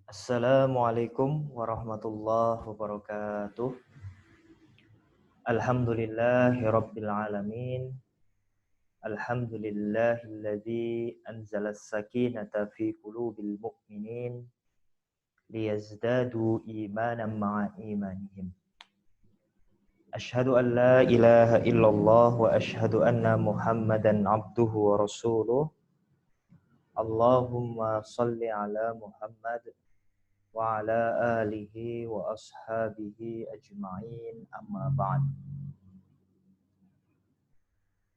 Assalamualaikum warahmatullahi wabarakatuh. Alhamdulillahi rabbil alamin. Alhamdulillahilladzi anzala as-sakinata fi qulubil mu'minin liyazdadu imanan ma'a imanihim. Asyhadu an la ilaha illallah wa asyhadu anna Muhammadan abduhu wa rasuluh. Allahumma shalli ala Muhammad wa ala alihi wa ashabihi ajma'in, amma ba'd.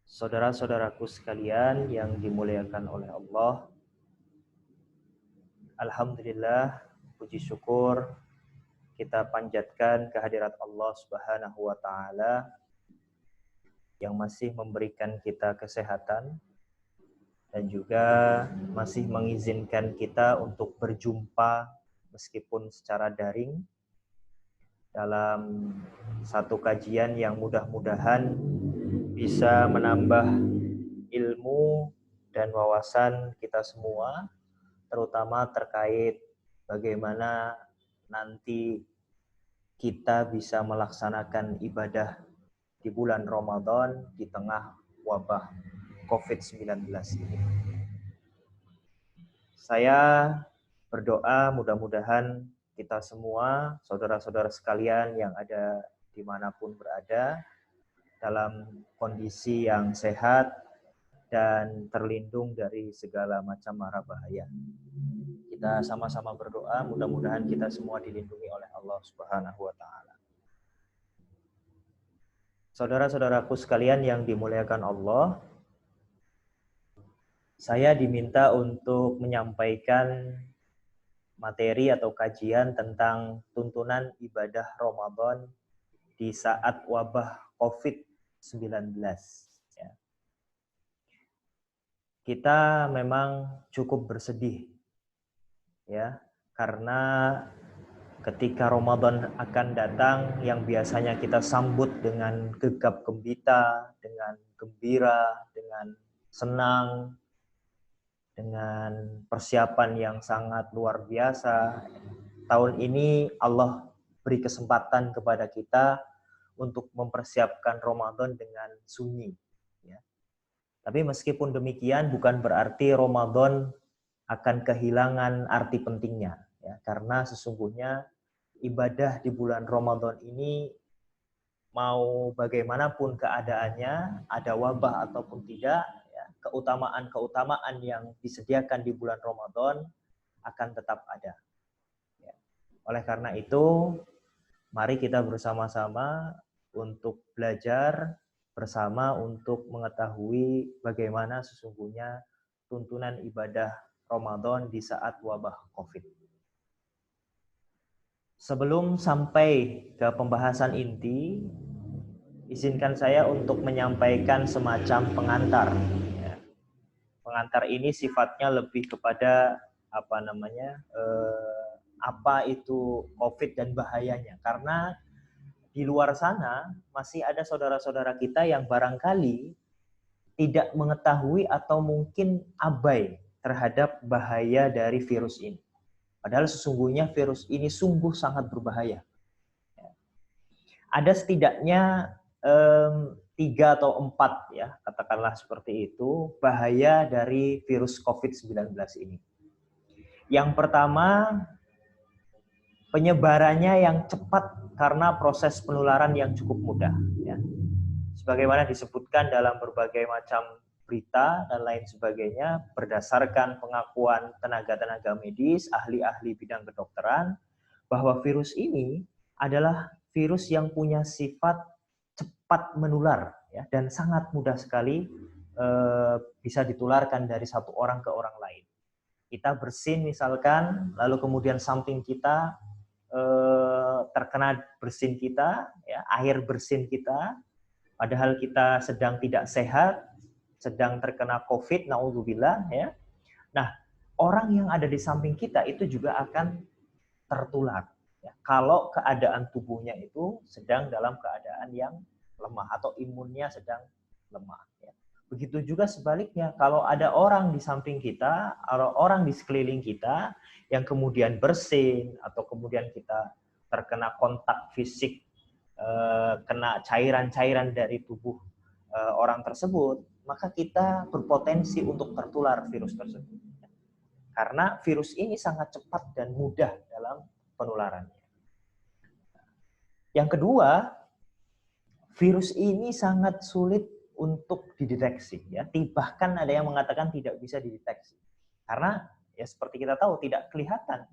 Saudara-saudaraku sekalian yang dimuliakan oleh Allah, alhamdulillah, puji syukur kita panjatkan kehadirat Allah Subhanahu wa taala yang masih memberikan kita kesehatan dan juga masih mengizinkan kita untuk berjumpa meskipun secara daring dalam satu kajian yang mudah-mudahan bisa menambah ilmu dan wawasan kita semua, terutama terkait bagaimana nanti kita bisa melaksanakan ibadah di bulan Ramadan di tengah wabah COVID-19 ini. Saya berdoa mudah-mudahan kita semua, saudara-saudara sekalian yang ada dimanapun berada, dalam kondisi yang sehat dan terlindung dari segala macam mara bahaya. Kita sama-sama berdoa, mudah-mudahan kita semua dilindungi oleh Allah Subhanahu wa taala. Saudara-saudaraku sekalian yang dimuliakan Allah, saya diminta untuk menyampaikan materi atau kajian tentang tuntunan ibadah Ramadan di saat wabah COVID-19. Ya. Kita memang cukup bersedih, ya, karena ketika Ramadan akan datang yang biasanya kita sambut dengan gegap gempita, dengan gembira, dengan senang, dengan persiapan yang sangat luar biasa. Tahun ini Allah beri kesempatan kepada kita untuk mempersiapkan Ramadan dengan sunyi. Ya. Tapi meskipun demikian bukan berarti Ramadan akan kehilangan arti pentingnya. Ya. Karena sesungguhnya ibadah di bulan Ramadan ini mau bagaimanapun keadaannya, ada wabah ataupun tidak, ya, keutamaan-keutamaan yang disediakan di bulan Ramadan akan tetap ada. Ya. Oleh karena itu, mari kita bersama-sama untuk belajar bersama untuk mengetahui bagaimana sesungguhnya tuntunan ibadah Ramadan di saat wabah COVID. Sebelum sampai ke pembahasan inti, izinkan saya untuk menyampaikan semacam pengantar. Ya. Pengantar ini sifatnya lebih kepada apa itu COVID dan bahayanya. Karena di luar sana masih ada saudara-saudara kita yang barangkali tidak mengetahui atau mungkin abai terhadap bahaya dari virus ini. Padahal sesungguhnya virus ini sungguh sangat berbahaya. Ada setidaknya 3 atau 4, ya, katakanlah seperti itu, bahaya dari virus COVID-19 ini. Yang pertama, penyebarannya yang cepat karena proses penularan yang cukup mudah. Ya. Sebagaimana disebutkan dalam berbagai macam berita dan lain sebagainya, berdasarkan pengakuan tenaga-tenaga medis, ahli-ahli bidang kedokteran, bahwa virus ini adalah virus yang punya sifat cepat menular, ya, dan sangat mudah sekali bisa ditularkan dari satu orang ke orang lain. Kita bersin misalkan, lalu kemudian samping kita terkena bersin kita, ya, air bersin kita, padahal kita sedang tidak sehat, sedang terkena COVID, naudzubillah, ya. Nah, orang yang ada di samping kita itu juga akan tertular. Ya, kalau keadaan tubuhnya itu sedang dalam keadaan yang lemah atau imunnya sedang lemah. Ya. Begitu juga sebaliknya, kalau ada orang di samping kita, atau orang di sekeliling kita yang kemudian bersin atau kemudian kita terkena kontak fisik, kena cairan-cairan dari tubuh orang tersebut, maka kita berpotensi untuk tertular virus tersebut. Karena virus ini sangat cepat dan mudah dalam penularannya. Yang kedua, virus ini sangat sulit untuk dideteksi, ya. Bahkan ada yang mengatakan tidak bisa dideteksi. Karena ya seperti kita tahu tidak kelihatan.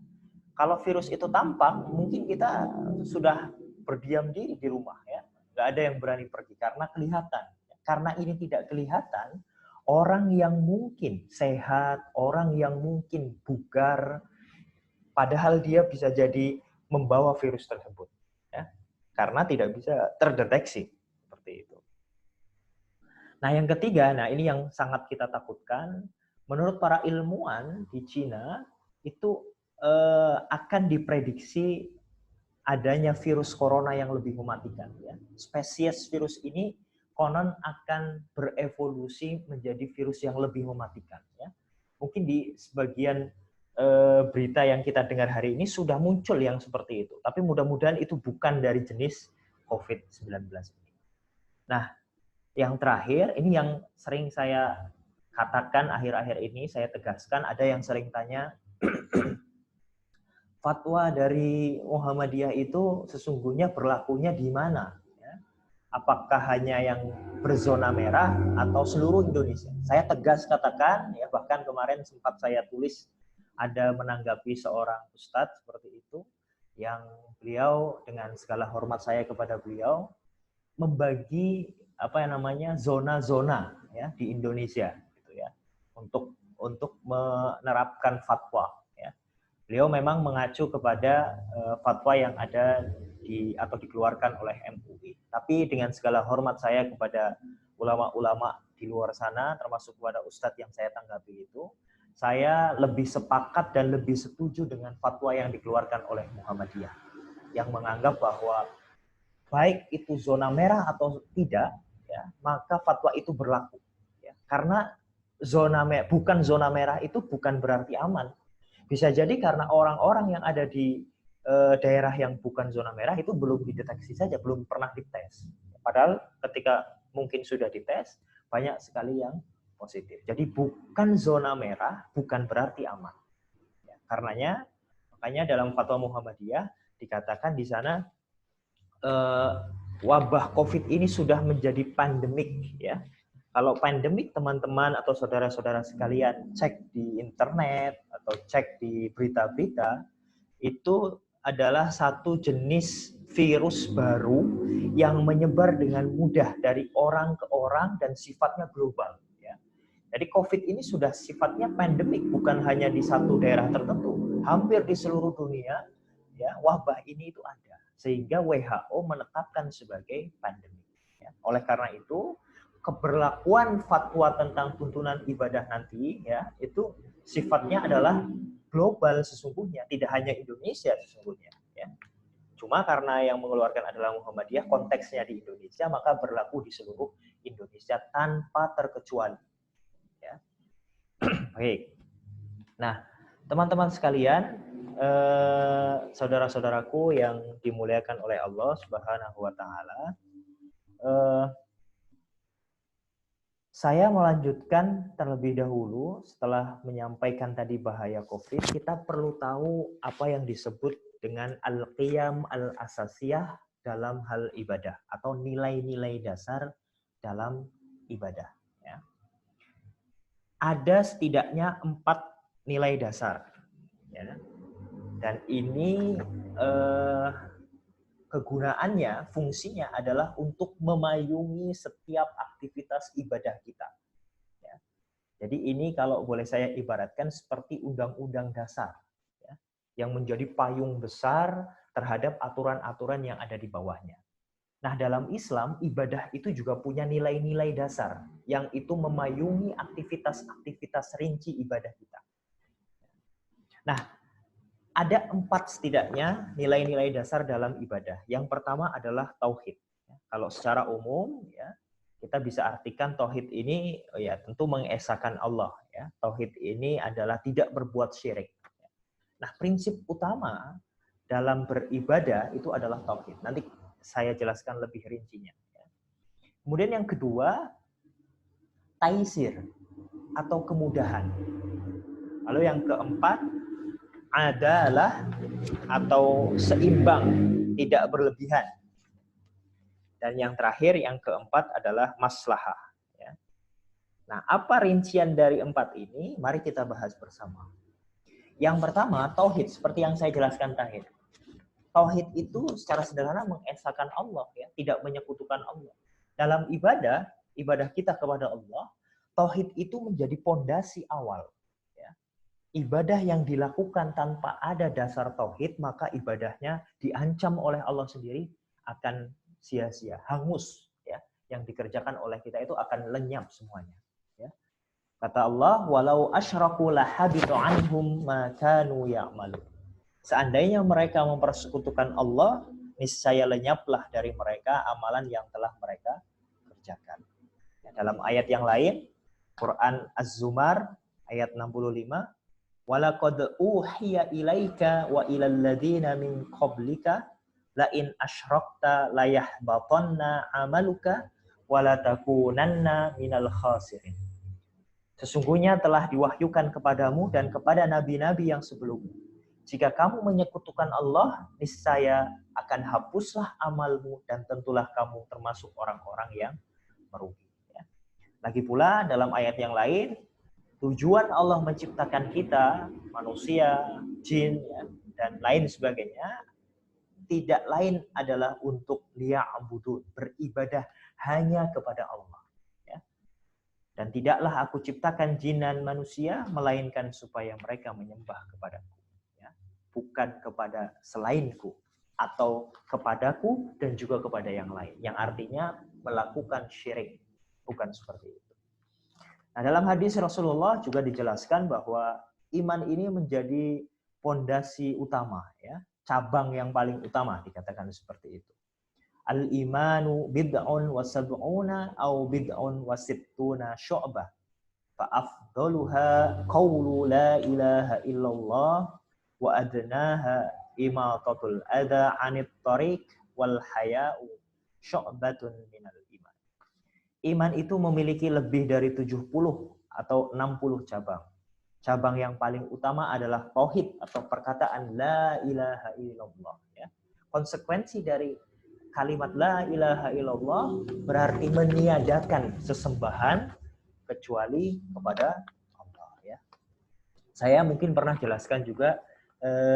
Kalau virus itu tampak, mungkin kita sudah berdiam diri di rumah, ya. Nggak ada yang berani pergi karena kelihatan. Karena ini tidak kelihatan, orang yang mungkin sehat, orang yang mungkin bugar, padahal dia bisa jadi membawa virus tersebut, ya. Karena tidak bisa terdeteksi seperti itu. Nah, yang ketiga, nah ini yang sangat kita takutkan. Menurut para ilmuwan di Cina itu akan diprediksi adanya virus corona yang lebih mematikan. Ya. Spesies virus ini konon akan berevolusi menjadi virus yang lebih mematikan. Ya. Mungkin di sebagian berita yang kita dengar hari ini sudah muncul yang seperti itu. Tapi mudah-mudahan itu bukan dari jenis COVID-19 ini. Nah, yang terakhir, ini yang sering saya katakan akhir-akhir ini, saya tegaskan, ada yang sering tanya, fatwa dari Muhammadiyah itu sesungguhnya berlakunya di mana? Ya. Apakah hanya yang berzona merah atau seluruh Indonesia? Saya tegas katakan, ya bahkan kemarin sempat saya tulis, ada menanggapi seorang ustadz seperti itu, yang beliau dengan segala hormat saya kepada beliau, membagi apa yang namanya zona-zona ya di Indonesia gitu ya untuk menerapkan fatwa ya. Beliau memang mengacu kepada fatwa yang ada atau dikeluarkan oleh MUI. Tapi dengan segala hormat saya kepada ulama-ulama di luar sana, termasuk kepada ustadz yang saya tanggapi itu, saya lebih sepakat dan lebih setuju dengan fatwa yang dikeluarkan oleh Muhammadiyah yang menganggap bahwa baik itu zona merah atau tidak, ya, maka fatwa itu berlaku. Ya. Karena bukan zona merah itu bukan berarti aman. Bisa jadi karena orang-orang yang ada di daerah yang bukan zona merah itu belum dideteksi saja, belum pernah dites. Padahal ketika mungkin sudah dites, banyak sekali yang positif. Jadi bukan zona merah, bukan berarti aman. Ya, makanya dalam fatwa Muhammadiyah dikatakan di sana wabah COVID ini sudah menjadi pandemik ya. Kalau pandemik teman-teman atau saudara-saudara sekalian cek di internet atau cek di berita-berita, itu adalah satu jenis virus baru yang menyebar dengan mudah dari orang ke orang dan sifatnya global ya. Jadi COVID ini sudah sifatnya pandemik, bukan hanya di satu daerah tertentu, hampir di seluruh dunia ya wabah ini itu ada. Sehingga WHO menetapkan sebagai pandemi. Ya. Oleh karena itu, keberlakuan fatwa tentang tuntunan ibadah nanti, ya itu sifatnya adalah global sesungguhnya, tidak hanya Indonesia sesungguhnya. Ya. Cuma karena yang mengeluarkan adalah Muhammadiyah, konteksnya di Indonesia, maka berlaku di seluruh Indonesia tanpa terkecuali. Ya. Baik. Nah, teman-teman sekalian, saudara-saudaraku yang dimuliakan oleh Allah Subhanahu wa taala, saya melanjutkan terlebih dahulu setelah menyampaikan tadi bahaya COVID, kita perlu tahu apa yang disebut dengan al-qiyam al-asasiyah dalam hal ibadah atau nilai-nilai dasar dalam ibadah. Ya. Ada setidaknya 4 nilai dasar. Ya. Dan ini kegunaannya, fungsinya adalah untuk memayungi setiap aktivitas ibadah kita. Ya. Jadi ini kalau boleh saya ibaratkan seperti undang-undang dasar, ya, yang menjadi payung besar terhadap aturan-aturan yang ada di bawahnya. Nah, dalam Islam, ibadah itu juga punya nilai-nilai dasar yang itu memayungi aktivitas-aktivitas rinci ibadah kita. Nah, ada 4 setidaknya nilai-nilai dasar dalam ibadah. Yang pertama adalah tauhid. Kalau secara umum, ya, kita bisa artikan tauhid ini ya tentu mengesahkan Allah ya. Tauhid ini adalah tidak berbuat syirik. Nah, prinsip utama dalam beribadah itu adalah tauhid. Nanti saya jelaskan lebih rincinya. Kemudian yang kedua, taisir atau kemudahan. Lalu yang keempat adalah atau seimbang, tidak berlebihan. Dan yang terakhir, yang keempat adalah maslahah. Ya. Nah, apa rincian dari empat ini? Mari kita bahas bersama. Yang pertama, tauhid, seperti yang saya jelaskan tadi. Tauhid itu secara sederhana mengesahkan Allah, ya, tidak menyekutukan Allah. Dalam ibadah kita kepada Allah, tauhid itu menjadi pondasi awal. Ya. Ibadah yang dilakukan tanpa ada dasar tauhid, maka ibadahnya diancam oleh Allah sendiri akan sia-sia, hangus, ya. Yang dikerjakan oleh kita itu akan lenyap semuanya, ya. Kata Allah, walau asyraku lahabitu anhum ma kanu ya'malun. Seandainya mereka mempersekutukan Allah, niscaya lenyaplah dari mereka amalan yang telah mereka kerjakan. Ya, dalam ayat yang lain, Quran Az-Zumar ayat 65, walaqad uhiya ilaika wa ilal ladzina min qablika la in asyrakta la yahbatanna amaluka wa la takunanna minal khasirin. Sesungguhnya telah diwahyukan kepadamu dan kepada nabi-nabi yang sebelummu. Jika kamu menyekutukan Allah, niscaya akan hapuslah amalmu dan tentulah kamu termasuk orang-orang yang merugi. Ya. Lagi pula dalam ayat yang lain, tujuan Allah menciptakan kita, manusia, jin, ya, dan lain sebagainya, tidak lain adalah untuk liya'budun, beribadah hanya kepada Allah. Ya. Dan tidaklah aku ciptakan jin dan manusia, melainkan supaya mereka menyembah kepadaku. Ya. Bukan kepada selainku, atau kepadaku dan juga kepada yang lain. Yang artinya melakukan syirik. Bukan seperti itu. Nah, dalam hadis Rasulullah juga dijelaskan bahwa iman ini menjadi pondasi utama, ya. Cabang yang paling utama dikatakan seperti itu. Al-imanu bid'un wa sab'una au bid'un wa sittuna syu'bah. Fa afdaluha qawlu la ilaha illallah wa adnaha imatatul adha 'anit thariq wal haya'u syu'batun minal iman. Iman itu memiliki lebih dari 70 atau 60 cabang. Cabang yang paling utama adalah tauhid atau perkataan la ilaha illallah. Ya. Konsekuensi dari kalimat la ilaha illallah berarti meniadakan sesembahan kecuali kepada Allah. Ya. Saya mungkin pernah jelaskan juga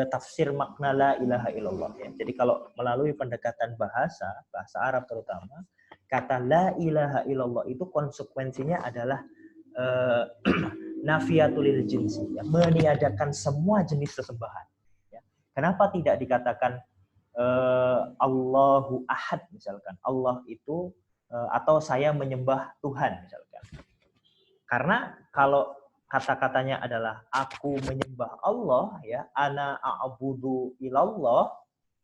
tafsir makna la ilaha illallah. Ya. Jadi kalau melalui pendekatan bahasa Arab terutama, kata la ilaha illallah itu konsekuensinya adalah nafiatul jinsi, ya, meniadakan semua jenis sesembahan. Ya. Kenapa tidak dikatakan Allahu Ahad misalkan, Allah itu atau saya menyembah Tuhan misalkan? Karena kalau kata-katanya adalah aku menyembah Allah, ya, ana a'budu ilallah,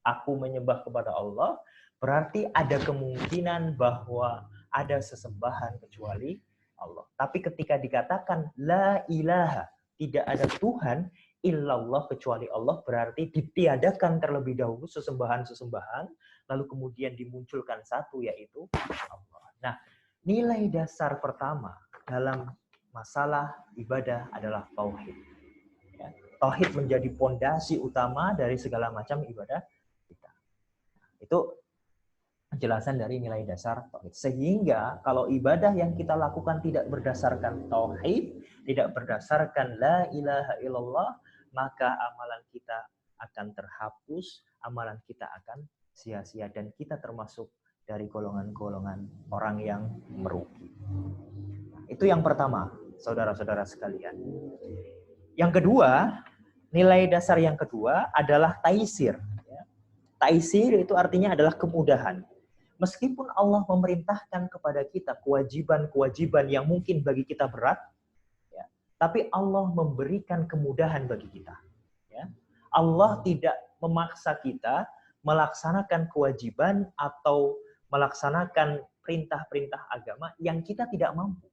aku menyembah kepada Allah, berarti ada kemungkinan bahwa ada sesembahan kecuali Allah. Tapi ketika dikatakan la ilaha, tidak ada Tuhan illallah kecuali Allah, berarti ditiadakan terlebih dahulu sesembahan-sesembahan, lalu kemudian dimunculkan satu, yaitu Allah. Nah, nilai dasar pertama dalam masalah ibadah adalah tauhid. Ya, tauhid menjadi pondasi utama dari segala macam ibadah kita. Itu penjelasan dari nilai dasar tauhid. Sehingga kalau ibadah yang kita lakukan tidak berdasarkan tauhid, tidak berdasarkan la ilaha illallah, maka amalan kita akan terhapus, amalan kita akan sia-sia, dan kita termasuk dari golongan-golongan orang yang merugi. Nah, itu yang pertama, saudara-saudara sekalian. Yang kedua, nilai dasar yang kedua adalah taisir. Taisir itu artinya adalah kemudahan. Meskipun Allah memerintahkan kepada kita kewajiban-kewajiban yang mungkin bagi kita berat, ya, tapi Allah memberikan kemudahan bagi kita. Ya. Allah tidak memaksa kita melaksanakan kewajiban atau melaksanakan perintah-perintah agama yang kita tidak mampu.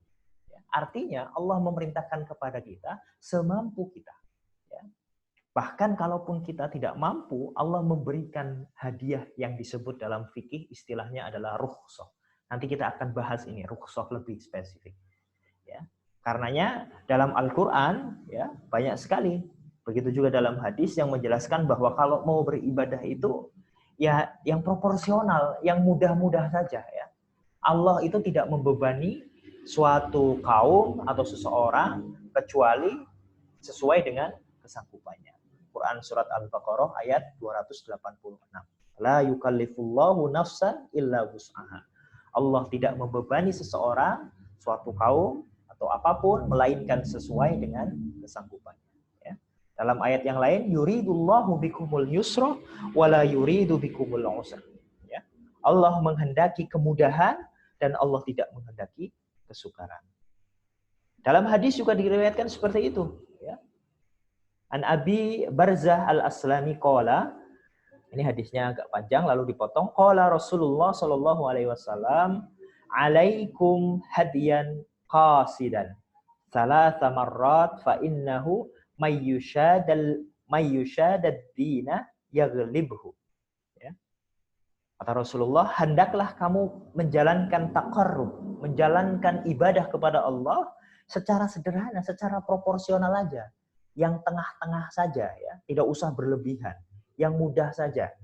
Artinya Allah memerintahkan kepada kita semampu kita. Bahkan kalaupun kita tidak mampu, Allah memberikan hadiah yang disebut dalam fikih istilahnya adalah rukhsah. Nanti kita akan bahas ini, rukhsah lebih spesifik. Ya. Karenanya dalam Al-Quran ya banyak sekali. Begitu juga dalam hadis yang menjelaskan bahwa kalau mau beribadah itu ya yang proporsional, yang mudah-mudah saja ya. Allah itu tidak membebani suatu kaum atau seseorang kecuali sesuai dengan kesanggupannya. Quran surat Al-Baqarah ayat 286. La yukallifullahu nafsan illa wus'aha. Allah tidak membebani seseorang, suatu kaum atau apapun melainkan sesuai dengan kesanggupannya. Ya. Dalam ayat yang lain, yuridullahu bikumul yusra wala yuridu bikumul usra. Ya. Allah menghendaki kemudahan dan Allah tidak menghendaki kesukaran. Dalam hadis juga diriwayatkan seperti itu. Ya. An Abi Barzah Al-Aslami qala, ini hadisnya agak panjang lalu dipotong, qala Rasulullah sallallahu alaihi wasallam, alaikum hadiyan qasidan thalatha marrat fa innahu mayyushadad dina yaghlibhu. Ya. Kata Rasulullah, hendaklah kamu menjalankan taqarrub, menjalankan ibadah kepada Allah secara sederhana, secara proporsional aja. Yang tengah-tengah saja ya, tidak usah berlebihan, yang mudah saja.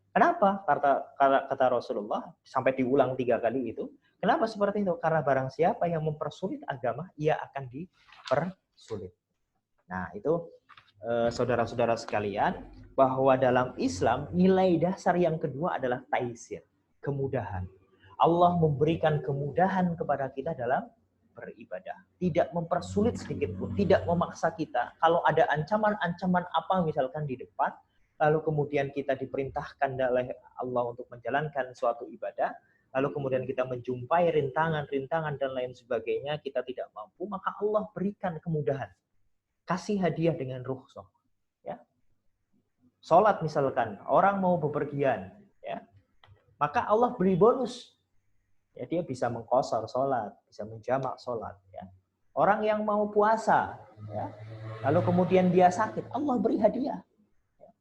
Kenapa? Kata Rasulullah sampai diulang 3 kali itu. Kenapa seperti itu? Karena barang siapa yang mempersulit agama, ia akan dipersulit. Nah itu saudara-saudara sekalian, bahwa dalam Islam nilai dasar yang kedua adalah taisir, kemudahan. Allah memberikan kemudahan kepada kita dalam beribadah, tidak mempersulit sedikit pun, tidak memaksa kita. Kalau ada ancaman-ancaman apa misalkan di depan, lalu kemudian kita diperintahkan oleh Allah untuk menjalankan suatu ibadah, lalu kemudian kita menjumpai rintangan-rintangan dan lain sebagainya, kita tidak mampu, maka Allah berikan kemudahan, kasih hadiah dengan rukhsah. Ya. Sholat misalkan, orang mau bepergian, ya, maka Allah beri bonus. Ya, dia bisa mengqashar sholat, bisa menjamak sholat. Ya. Orang yang mau puasa, ya, lalu kemudian dia sakit, Allah beri hadiah. Ya.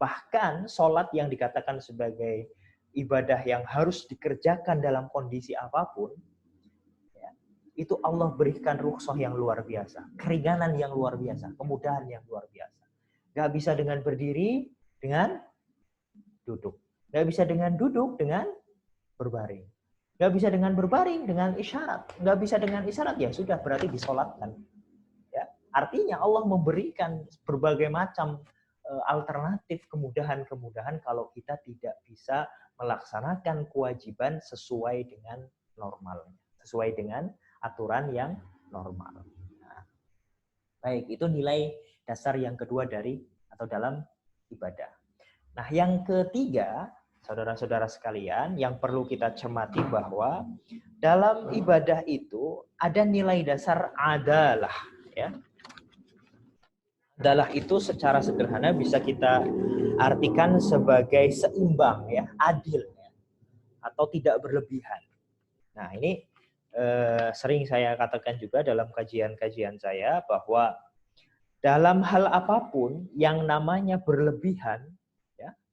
Bahkan sholat yang dikatakan sebagai ibadah yang harus dikerjakan dalam kondisi apapun, ya, itu Allah berikan rukhsah yang luar biasa, keringanan yang luar biasa, kemudahan yang luar biasa. Gak bisa dengan berdiri, dengan duduk. Gak bisa dengan duduk, dengan berbaring. Nggak bisa dengan berbaring, dengan isyarat. Nggak bisa dengan isyarat, ya sudah berarti disolatkan. Ya. Artinya Allah memberikan berbagai macam alternatif kemudahan-kemudahan kalau kita tidak bisa melaksanakan kewajiban sesuai dengan normalnya. Sesuai dengan aturan yang normal. Nah, baik, itu nilai dasar yang kedua dari atau dalam ibadah. Nah, yang ketiga, saudara-saudara sekalian, yang perlu kita cermati bahwa dalam ibadah itu ada nilai dasar adalah. Ya. Adalah itu secara sederhana bisa kita artikan sebagai seimbang, ya, adil, ya, atau tidak berlebihan. Nah ini sering saya katakan juga dalam kajian-kajian saya bahwa dalam hal apapun yang namanya berlebihan,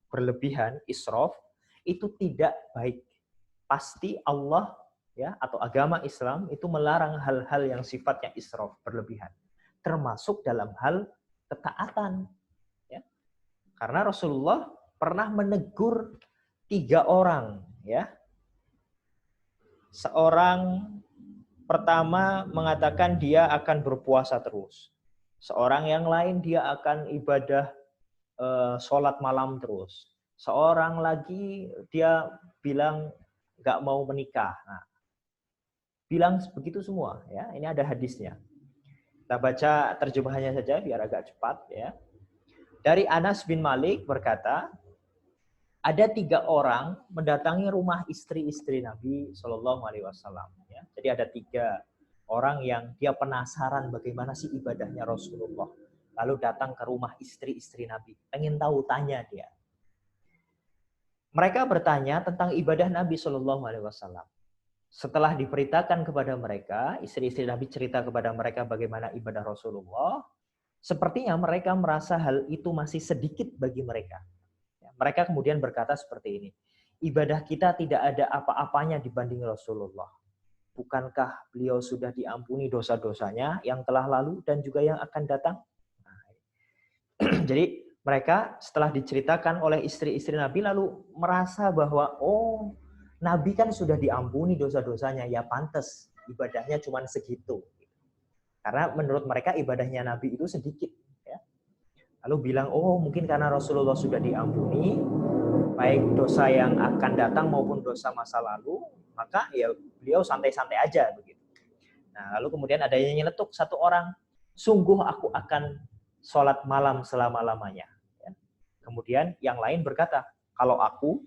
berlebihan, israf, itu tidak baik. Pasti Allah, ya, atau agama Islam itu melarang hal-hal yang sifatnya israf, berlebihan. Termasuk dalam hal ketaatan. Ya. Karena Rasulullah pernah menegur 3 orang. Ya. Seorang pertama mengatakan dia akan berpuasa terus. Seorang yang lain dia akan ibadah sholat malam terus. Seorang lagi dia bilang nggak mau menikah. Nah, bilang begitu semua. Ya, ini ada hadisnya. Kita baca terjemahannya saja biar agak cepat. Ya. Dari Anas bin Malik berkata, ada 3 orang mendatangi rumah istri-istri Nabi Shallallahu Alaihi Wasallam. Ya. Jadi ada 3 orang yang dia penasaran bagaimana sih ibadahnya Rasulullah. Lalu datang ke rumah istri-istri Nabi. Pengen tahu, tanya dia. Mereka bertanya tentang ibadah Nabi Shallallahu Alaihi Wasallam. setelah diberitakan kepada mereka, istri-istri Nabi cerita kepada mereka bagaimana ibadah Rasulullah, sepertinya mereka merasa hal itu masih sedikit bagi mereka. Mereka kemudian berkata seperti ini, ibadah kita tidak ada apa-apanya dibanding Rasulullah. Bukankah beliau sudah diampuni dosa-dosanya yang telah lalu dan juga yang akan datang? Jadi mereka setelah diceritakan oleh istri-istri Nabi lalu merasa bahwa oh, Nabi kan sudah diampuni dosa-dosanya, ya pantas ibadahnya cuma segitu. Karena menurut mereka ibadahnya Nabi itu sedikit. Ya. Lalu bilang, oh mungkin karena Rasulullah sudah diampuni, baik dosa yang akan datang maupun dosa masa lalu, maka ya beliau santai-santai aja begitu. Nah, lalu kemudian ada yang nyeletuk satu orang, sungguh aku akan sholat malam selama-lamanya. Ya. Kemudian yang lain berkata, kalau aku,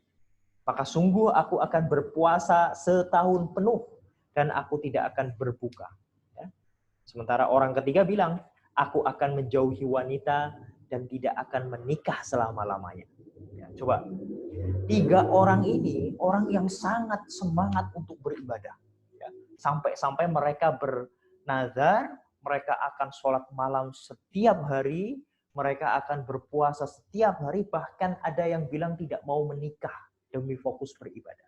maka sungguh aku akan berpuasa setahun penuh dan aku tidak akan berbuka. Ya. Sementara orang ketiga bilang, aku akan menjauhi wanita dan tidak akan menikah selama-lamanya. Ya, coba, 3 orang ini orang yang sangat semangat untuk beribadah. Ya. Sampai-sampai mereka bernazar, mereka akan sholat malam setiap hari, mereka akan berpuasa setiap hari, bahkan ada yang bilang tidak mau menikah demi fokus beribadah.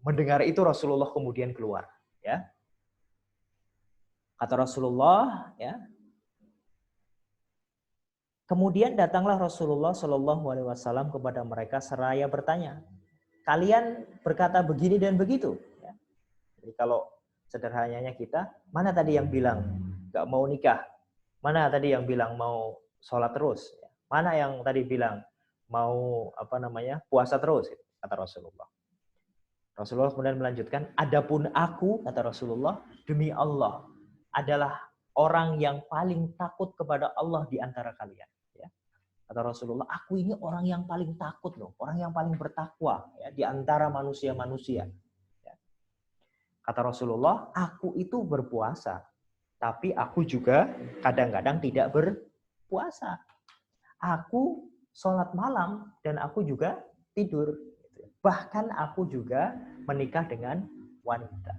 Mendengar itu Rasulullah kemudian keluar. Ya. Kata Rasulullah, ya, kemudian datanglah Rasulullah Shallallahu Alaihi Wasallam kepada mereka seraya bertanya, kalian berkata begini dan begitu. Ya. Jadi kalau sederhananya kita, mana tadi yang bilang nggak mau nikah? Mana tadi yang bilang mau sholat terus? Mana yang tadi bilang mau puasa terus? Kata Rasulullah. Rasulullah kemudian melanjutkan, adapun aku, kata Rasulullah, demi Allah adalah orang yang paling takut kepada Allah di antara kalian. Ya. Kata Rasulullah, aku ini orang yang paling takut loh, orang yang paling bertakwa ya, di antara manusia-manusia. Ya. Kata Rasulullah, aku itu berpuasa, tapi aku juga kadang-kadang tidak berpuasa. Aku sholat malam dan aku juga tidur. Bahkan aku juga menikah dengan wanita.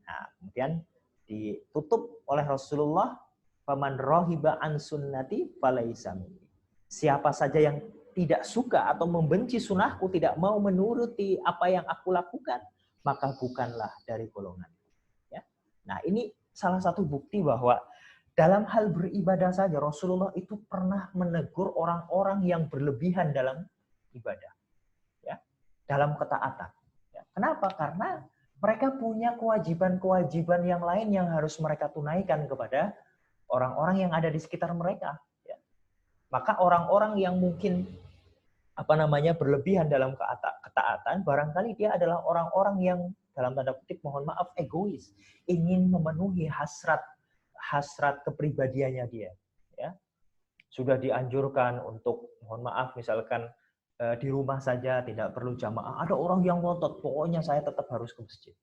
Nah, kemudian ditutup oleh Rasulullah, faman rohiba an sunnati falaisa minni. Siapa saja yang tidak suka atau membenci sunnahku, tidak mau menuruti apa yang aku lakukan, maka bukanlah dari golongan. Ya. Nah, ini salah satu bukti bahwa dalam hal beribadah saja Rasulullah itu pernah menegur orang-orang yang berlebihan dalam ibadah. Dalam ketaatan. Kenapa? Karena mereka punya kewajiban-kewajiban yang lain yang harus mereka tunaikan kepada orang-orang yang ada di sekitar mereka. Maka orang-orang yang mungkin berlebihan dalam ketaatan, barangkali dia adalah orang-orang yang dalam tanda kutip mohon maaf egois, ingin memenuhi hasrat kepribadiannya dia. Ya. Sudah dianjurkan untuk mohon maaf misalkan di rumah saja tidak perlu jamaah. Ada orang yang ngotot, pokoknya saya tetap harus ke masjid.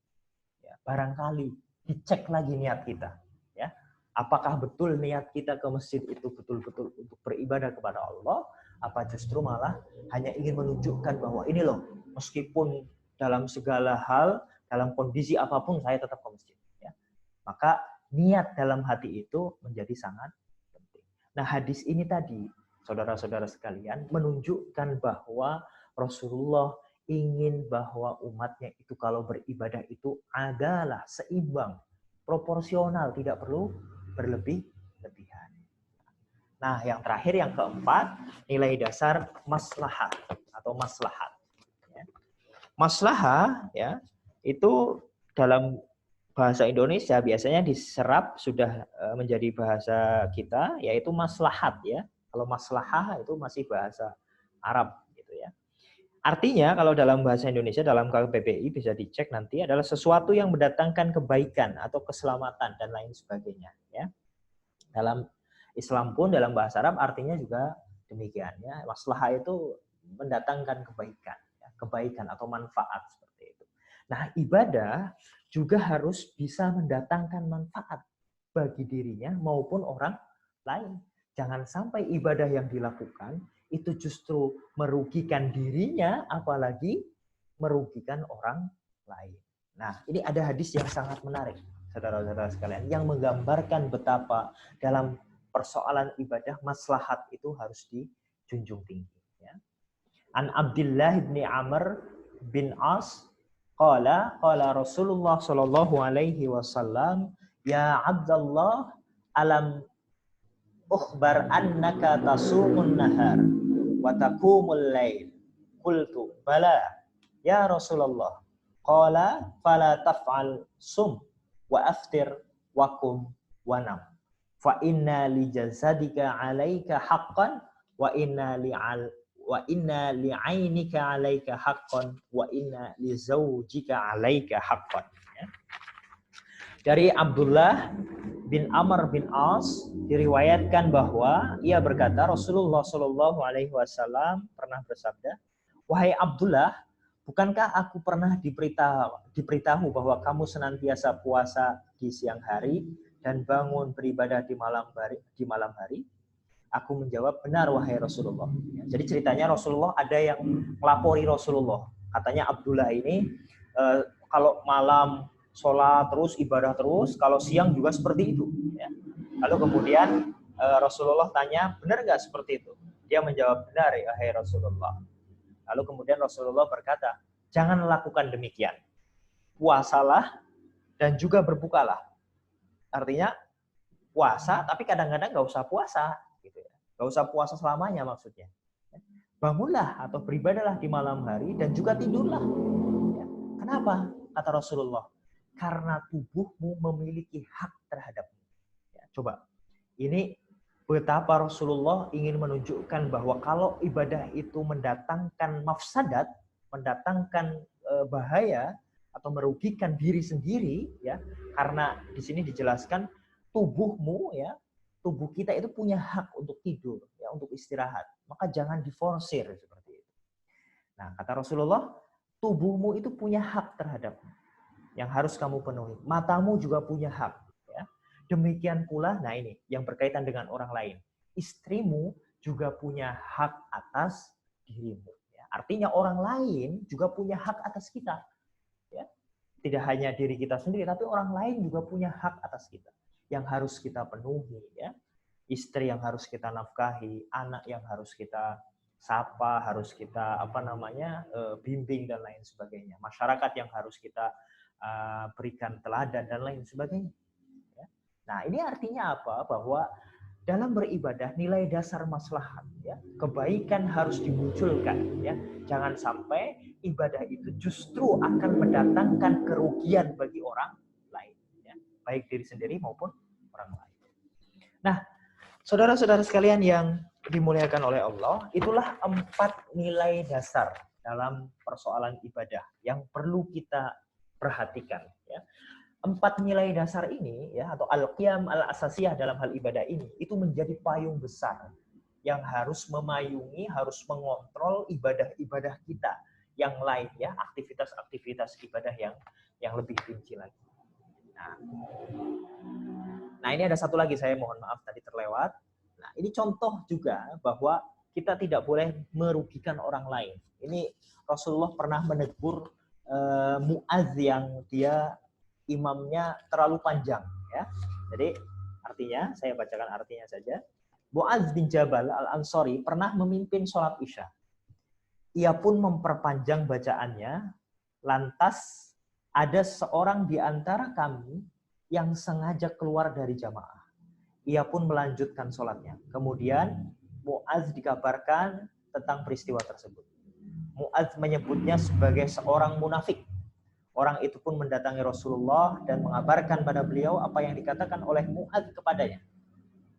Ya, barangkali dicek lagi niat kita. Ya, apakah betul niat kita ke masjid itu betul-betul untuk beribadah kepada Allah? Apa justru malah hanya ingin menunjukkan bahwa ini loh, meskipun dalam segala hal, dalam kondisi apapun saya tetap ke masjid. Ya, maka niat dalam hati itu menjadi sangat penting. Nah, hadis ini tadi saudara-saudara sekalian, menunjukkan bahwa Rasulullah ingin bahwa umatnya itu kalau beribadah itu adalah seimbang, proporsional, tidak perlu berlebih-lebihan. Nah, yang terakhir, yang keempat, nilai dasar maslahah atau maslahat. Maslahah ya, itu dalam bahasa Indonesia biasanya diserap sudah menjadi bahasa kita, yaitu maslahat ya. Kalau maslahah itu masih bahasa Arab gitu ya. Artinya kalau dalam bahasa Indonesia dalam KBBI bisa dicek nanti adalah sesuatu yang mendatangkan kebaikan atau keselamatan dan lain sebagainya ya. Dalam Islam pun dalam bahasa Arab artinya juga demikian ya. Maslahah itu mendatangkan kebaikan, ya, kebaikan atau manfaat seperti itu. Nah, ibadah juga harus bisa mendatangkan manfaat bagi dirinya maupun orang lain. Jangan sampai ibadah yang dilakukan itu justru merugikan dirinya, apalagi merugikan orang lain. Nah, ini ada hadis yang sangat menarik, saudara-saudara sekalian, yang menggambarkan betapa dalam persoalan ibadah maslahat itu harus dijunjung tinggi. Ya. An Abdullah bin Amr bin As qala Rasulullah sallallahu alaihi wasallam, ya Abdullah, alam ukhbar annaka tasumun nahar wa taqumul lail. Qultu bala ya Rasulullah. Qala fala taf'al sum wa aftir wa kum wa nam. Fa inna li jasadika 'alaika haqqan wa inna li 'ainika 'alaika haqqan wa inna li zaujika 'alaika haqqan. Dari Abdullah bin Amr bin As diriwayatkan bahwa ia berkata, Rasulullah Shallallahu Alaihi Wasallam pernah bersabda, wahai Abdullah, bukankah aku pernah diberitahu bahwa kamu senantiasa puasa di siang hari dan bangun beribadah di malam hari? Aku menjawab, benar wahai Rasulullah. Jadi ceritanya Rasulullah ada yang melapori Rasulullah. Katanya Abdullah ini kalau malam sholat terus, ibadah terus, kalau siang juga seperti itu. Ya. Lalu kemudian Rasulullah tanya, benar nggak seperti itu? Dia menjawab, benar ya hai Rasulullah. Lalu kemudian Rasulullah berkata, jangan lakukan demikian. Puasalah dan juga berbukalah. Artinya puasa, tapi kadang-kadang nggak usah puasa. Gitu ya. Nggak usah puasa selamanya maksudnya. Bangunlah atau beribadahlah di malam hari dan juga tidurlah. Ya. Kenapa? Kata Rasulullah. Karena tubuhmu memiliki hak terhadapmu. Ya, coba, ini betapa Rasulullah ingin menunjukkan bahwa kalau ibadah itu mendatangkan mafsadat, mendatangkan bahaya atau merugikan diri sendiri, ya, karena di sini dijelaskan tubuhmu, ya, tubuh kita itu punya hak untuk tidur, ya, untuk istirahat. Maka jangan diforsir seperti itu. Nah, kata Rasulullah, tubuhmu itu punya hak terhadapmu yang harus kamu penuhi. Matamu juga punya hak. Ya. Demikian pula, nah ini yang berkaitan dengan orang lain. Istrimu juga punya hak atas dirimu. Ya. Artinya orang lain juga punya hak atas kita. Ya. Tidak hanya diri kita sendiri, tapi orang lain juga punya hak atas kita. Yang harus kita penuhi. Ya. Istri yang harus kita nafkahi, anak yang harus kita sapa, harus kita bimbing dan lain sebagainya. Masyarakat yang harus kita berikan teladan dan lain sebagainya. Nah, ini artinya apa? Bahwa dalam beribadah nilai dasar maslahat, ya, kebaikan harus dimunculkan, ya. Jangan sampai ibadah itu justru akan mendatangkan kerugian bagi orang lain, ya, baik diri sendiri maupun orang lain. Nah, saudara-saudara sekalian yang dimuliakan oleh Allah, itulah 4 nilai dasar dalam persoalan ibadah yang perlu kita perhatikan, ya. 4 nilai dasar ini, ya, atau al-qiyam al-asasiyah dalam hal ibadah ini, itu menjadi payung besar yang harus memayungi, harus mengontrol ibadah-ibadah kita yang lain, ya, aktivitas-aktivitas ibadah yang lebih rinci lagi. Nah, ini ada satu lagi, saya mohon maaf tadi terlewat. Nah, ini contoh juga bahwa kita tidak boleh merugikan orang lain. Ini Rasulullah pernah menegur Mu'adz yang dia imamnya terlalu panjang, ya. Jadi artinya, saya bacakan artinya saja. Mu'adz bin Jabal al-Ansari pernah memimpin sholat Isya. Ia pun memperpanjang bacaannya, lantas ada seorang di antara kami yang sengaja keluar dari jamaah. Ia pun melanjutkan sholatnya. Kemudian Mu'adz dikabarkan tentang peristiwa tersebut. Mu'adz menyebutnya sebagai seorang munafik. Orang itu pun mendatangi Rasulullah dan mengabarkan pada beliau apa yang dikatakan oleh Mu'adz kepadanya.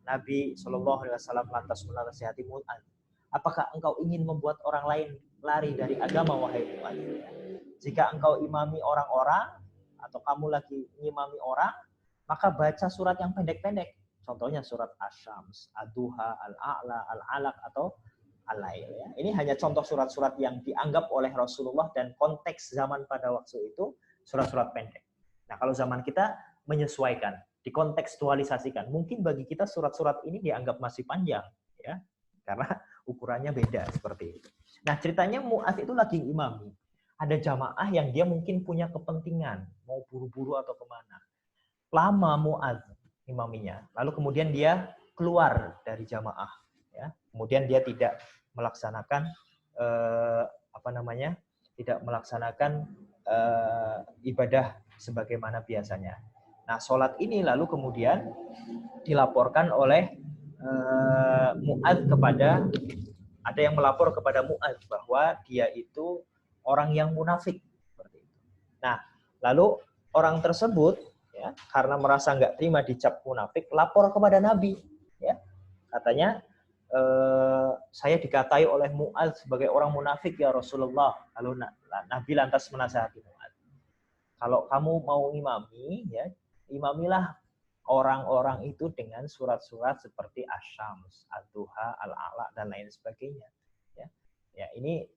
Nabi SAW lantas menasihati Mu'adz. Apakah engkau ingin membuat orang lain lari dari agama, wahai Mu'adz? Jika engkau imami orang-orang atau kamu lagi ngimami orang, maka baca surat yang pendek-pendek. Contohnya surat Asy-Syams, Ad-Duha, Al-A'la, Al-Alaq, atau Al-Lail. Ya. Ini hanya contoh surat-surat yang dianggap oleh Rasulullah dan konteks zaman pada waktu itu surat-surat pendek. Nah, kalau zaman kita menyesuaikan, dikontekstualisasikan. Mungkin bagi kita surat-surat ini dianggap masih panjang, ya, karena ukurannya beda seperti itu. Nah, ceritanya Mu'adz itu lagi imami. Ada jamaah yang dia mungkin punya kepentingan, mau buru-buru atau kemana. Lama Mu'adz imaminya, lalu kemudian dia keluar dari jamaah. Ya. Kemudian dia tidak melaksanakan tidak melaksanakan ibadah sebagaimana biasanya. Nah, sholat ini lalu kemudian dilaporkan oleh Mu'adz ada yang melapor kepada Mu'adz bahwa dia itu orang yang munafik. Seperti itu. Nah, lalu orang tersebut ya, karena merasa nggak terima dicap munafik, lapor kepada Nabi. Ya. Katanya, saya dikatai oleh Mu'adz sebagai orang munafik ya Rasulullah. Lalu Nabi lantas menasihati Mu'adz. Kalau kamu mau imami, ya, imamilah orang-orang itu dengan surat-surat seperti Asy-Syams, Ad-Duha, Al-A'la, dan lain sebagainya. Ya, ini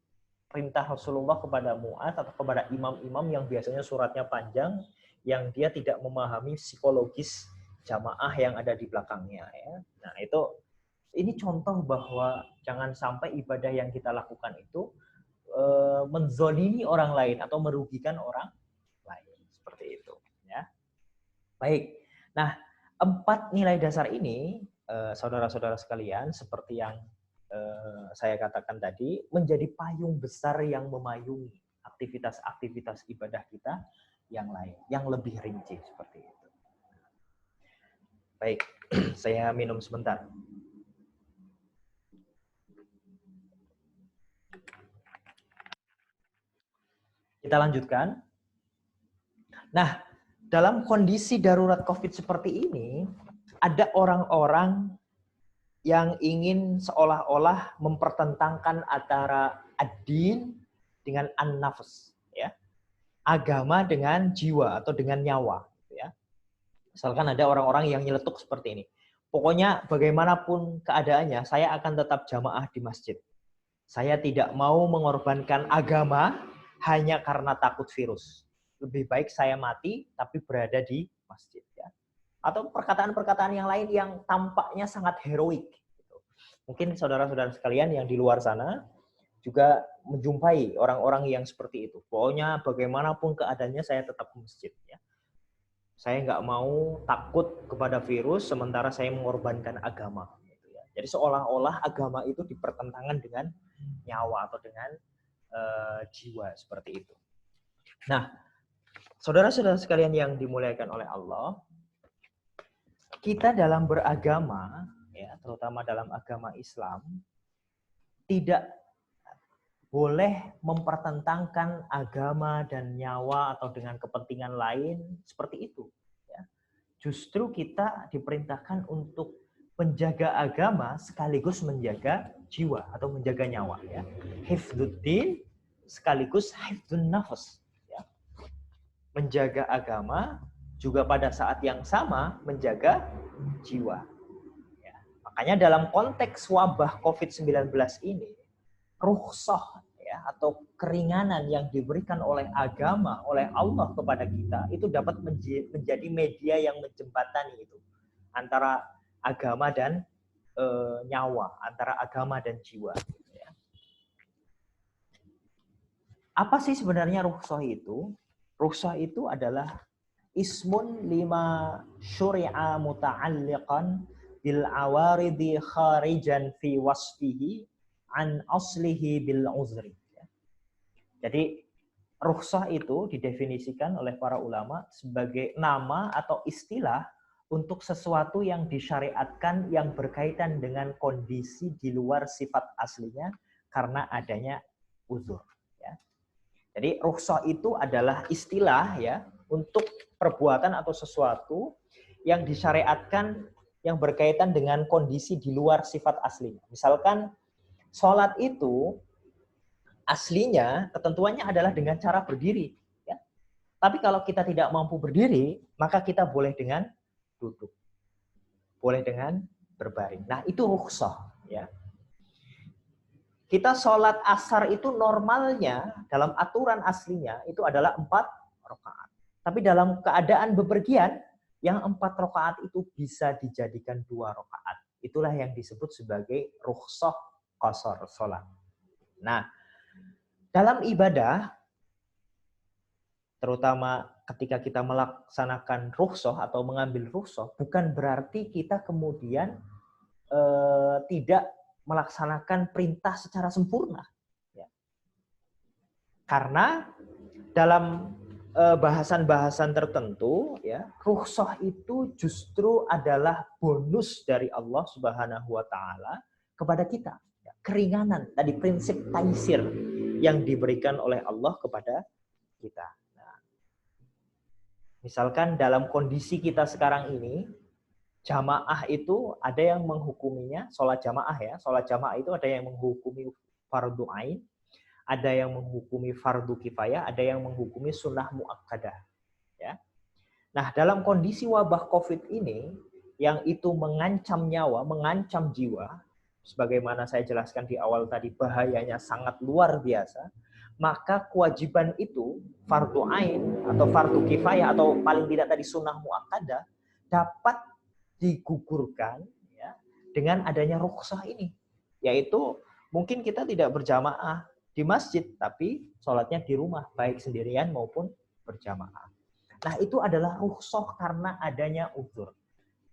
perintah Rasulullah kepada Mu'adz atau kepada imam-imam yang biasanya suratnya panjang, yang dia tidak memahami psikologis jamaah yang ada di belakangnya. Ya. Nah, ini contoh bahwa jangan sampai ibadah yang kita lakukan itu menzolimi orang lain atau merugikan orang lain. Seperti itu. Ya. Baik. Nah, 4 nilai dasar ini, saudara-saudara sekalian, seperti yang saya katakan tadi, menjadi payung besar yang memayungi aktivitas-aktivitas ibadah kita yang lain, yang lebih rinci seperti itu. Baik, saya minum sebentar. Kita lanjutkan. Nah, dalam kondisi darurat COVID seperti ini, ada orang-orang yang ingin seolah-olah mempertentangkan antara ad-din dengan an-nafs, ya. Agama dengan jiwa atau dengan nyawa, ya. Misalkan ada orang-orang yang nyeletuk seperti ini. Pokoknya bagaimanapun keadaannya, saya akan tetap jamaah di masjid. Saya tidak mau mengorbankan agama hanya karena takut virus. Lebih baik saya mati tapi berada di masjid, ya. Atau perkataan-perkataan yang lain yang tampaknya sangat heroik. Mungkin saudara-saudara sekalian yang di luar sana juga menjumpai orang-orang yang seperti itu. Pokoknya bagaimanapun keadaannya saya tetap ke masjid. Ya. Saya nggak mau takut kepada virus sementara saya mengorbankan agama. Jadi seolah-olah agama itu dipertentangan dengan nyawa atau dengan jiwa seperti itu. Nah, saudara-saudara sekalian yang dimuliakan oleh Allah, kita dalam beragama, ya, terutama dalam agama Islam, tidak boleh mempertentangkan agama dan nyawa atau dengan kepentingan lain seperti itu. Ya. Justru kita diperintahkan untuk menjaga agama sekaligus menjaga jiwa atau menjaga nyawa. Ya. Hifdzuddin sekaligus hifdzun nafas. Ya. Menjaga agama juga pada saat yang sama menjaga jiwa. Ya. Makanya dalam konteks wabah COVID-19 ini, rukhsah ya, atau keringanan yang diberikan oleh agama, oleh Allah kepada kita, itu dapat menjadi media yang menjembatani itu antara agama dan nyawa, antara agama dan jiwa. Ya. Apa sih sebenarnya rukhsah itu? Rukhsah itu adalah ismun lima syuri'a muta'alliqan bil awaridi kharijan fi wasfihi an aslihi bil uzri. Jadi rukhsah itu didefinisikan oleh para ulama sebagai nama atau istilah untuk sesuatu yang disyariatkan yang berkaitan dengan kondisi di luar sifat aslinya karena adanya uzur. Ya. Jadi rukhsah itu adalah istilah ya untuk perbuatan atau sesuatu yang disyariatkan yang berkaitan dengan kondisi di luar sifat aslinya. Misalkan sholat itu aslinya ketentuannya adalah dengan cara berdiri. Ya. Tapi kalau kita tidak mampu berdiri, maka kita boleh dengan duduk. Boleh dengan berbaring. Nah itu rukhsah. Ya. Kita sholat asar itu normalnya dalam aturan aslinya itu adalah 4 rakaat. Tapi dalam keadaan bepergian, yang 4 rakaat itu bisa dijadikan 2 rakaat. Itulah yang disebut sebagai rukhsah qashar sholat. Nah, dalam ibadah, terutama ketika kita melaksanakan rukhsah atau mengambil rukhsah, bukan berarti kita kemudian tidak melaksanakan perintah secara sempurna. Ya. Karena dalam bahasan-bahasan tertentu, ya, rukhsah itu justru adalah bonus dari Allah Subhanahu wa Ta'ala kepada kita. Ya, keringanan, tadi prinsip taisir yang diberikan oleh Allah kepada kita. Nah, misalkan dalam kondisi kita sekarang ini, jamaah itu ada yang menghukuminya, sholat jamaah ya, sholat jamaah itu ada yang menghukumi fardu ain, ada yang menghukumi fardu kifayah, ada yang menghukumi sunnah muakkadah. Ya. Nah, dalam kondisi wabah COVID ini, yang itu mengancam nyawa, mengancam jiwa, sebagaimana saya jelaskan di awal tadi, bahayanya sangat luar biasa, maka kewajiban itu, fardu ain, atau fardu kifayah, atau paling tidak tadi sunnah muakkadah, dapat digugurkan ya, dengan adanya rukhsah ini. Yaitu, mungkin kita tidak berjamaah di masjid, tapi sholatnya di rumah, baik sendirian maupun berjamaah. Nah, itu adalah rukhsah karena adanya uzur.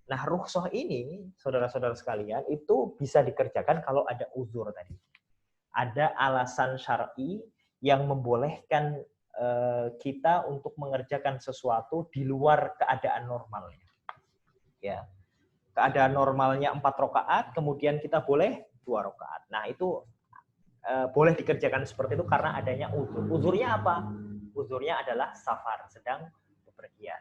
Nah, rukhsah ini, saudara-saudara sekalian, itu bisa dikerjakan kalau ada uzur tadi. Ada alasan syar'i yang membolehkan kita untuk mengerjakan sesuatu di luar keadaan normalnya. Ya. Keadaan normalnya 4 rakaat, kemudian kita boleh 2 rakaat. Nah, itu boleh dikerjakan seperti itu karena adanya uzur. Uzurnya apa? Uzurnya adalah safar, sedang bepergian.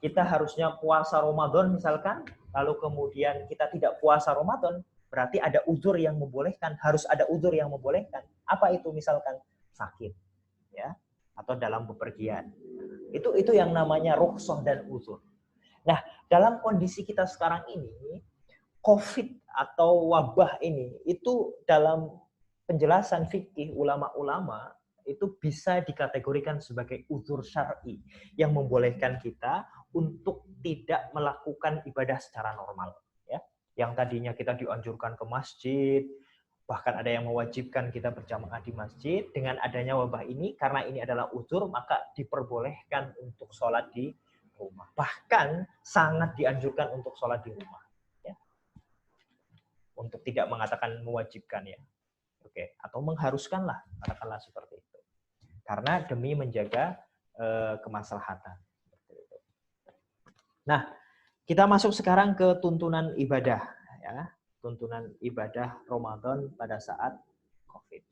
Kita harusnya puasa Ramadan misalkan, lalu kemudian kita tidak puasa Ramadan, berarti ada uzur yang membolehkan, harus ada uzur yang membolehkan. Apa itu misalkan? Sakit, ya, atau dalam bepergian. Itu yang namanya rukhsah dan uzur. Nah, dalam kondisi kita sekarang ini, COVID atau wabah ini, itu dalam penjelasan fikih ulama-ulama itu bisa dikategorikan sebagai uzur syar'i yang membolehkan kita untuk tidak melakukan ibadah secara normal. Ya, yang tadinya kita dianjurkan ke masjid, bahkan ada yang mewajibkan kita berjamaah di masjid, dengan adanya wabah ini, karena ini adalah uzur, maka diperbolehkan untuk sholat di rumah. Bahkan sangat dianjurkan untuk sholat di rumah. Ya. Untuk tidak mengatakan mewajibkan ya. Oke, atau mengharuskanlah, katakanlah seperti itu. Karena demi menjaga kemaslahatan. Nah, kita masuk sekarang ke tuntunan ibadah, ya, tuntunan ibadah Ramadan pada saat COVID.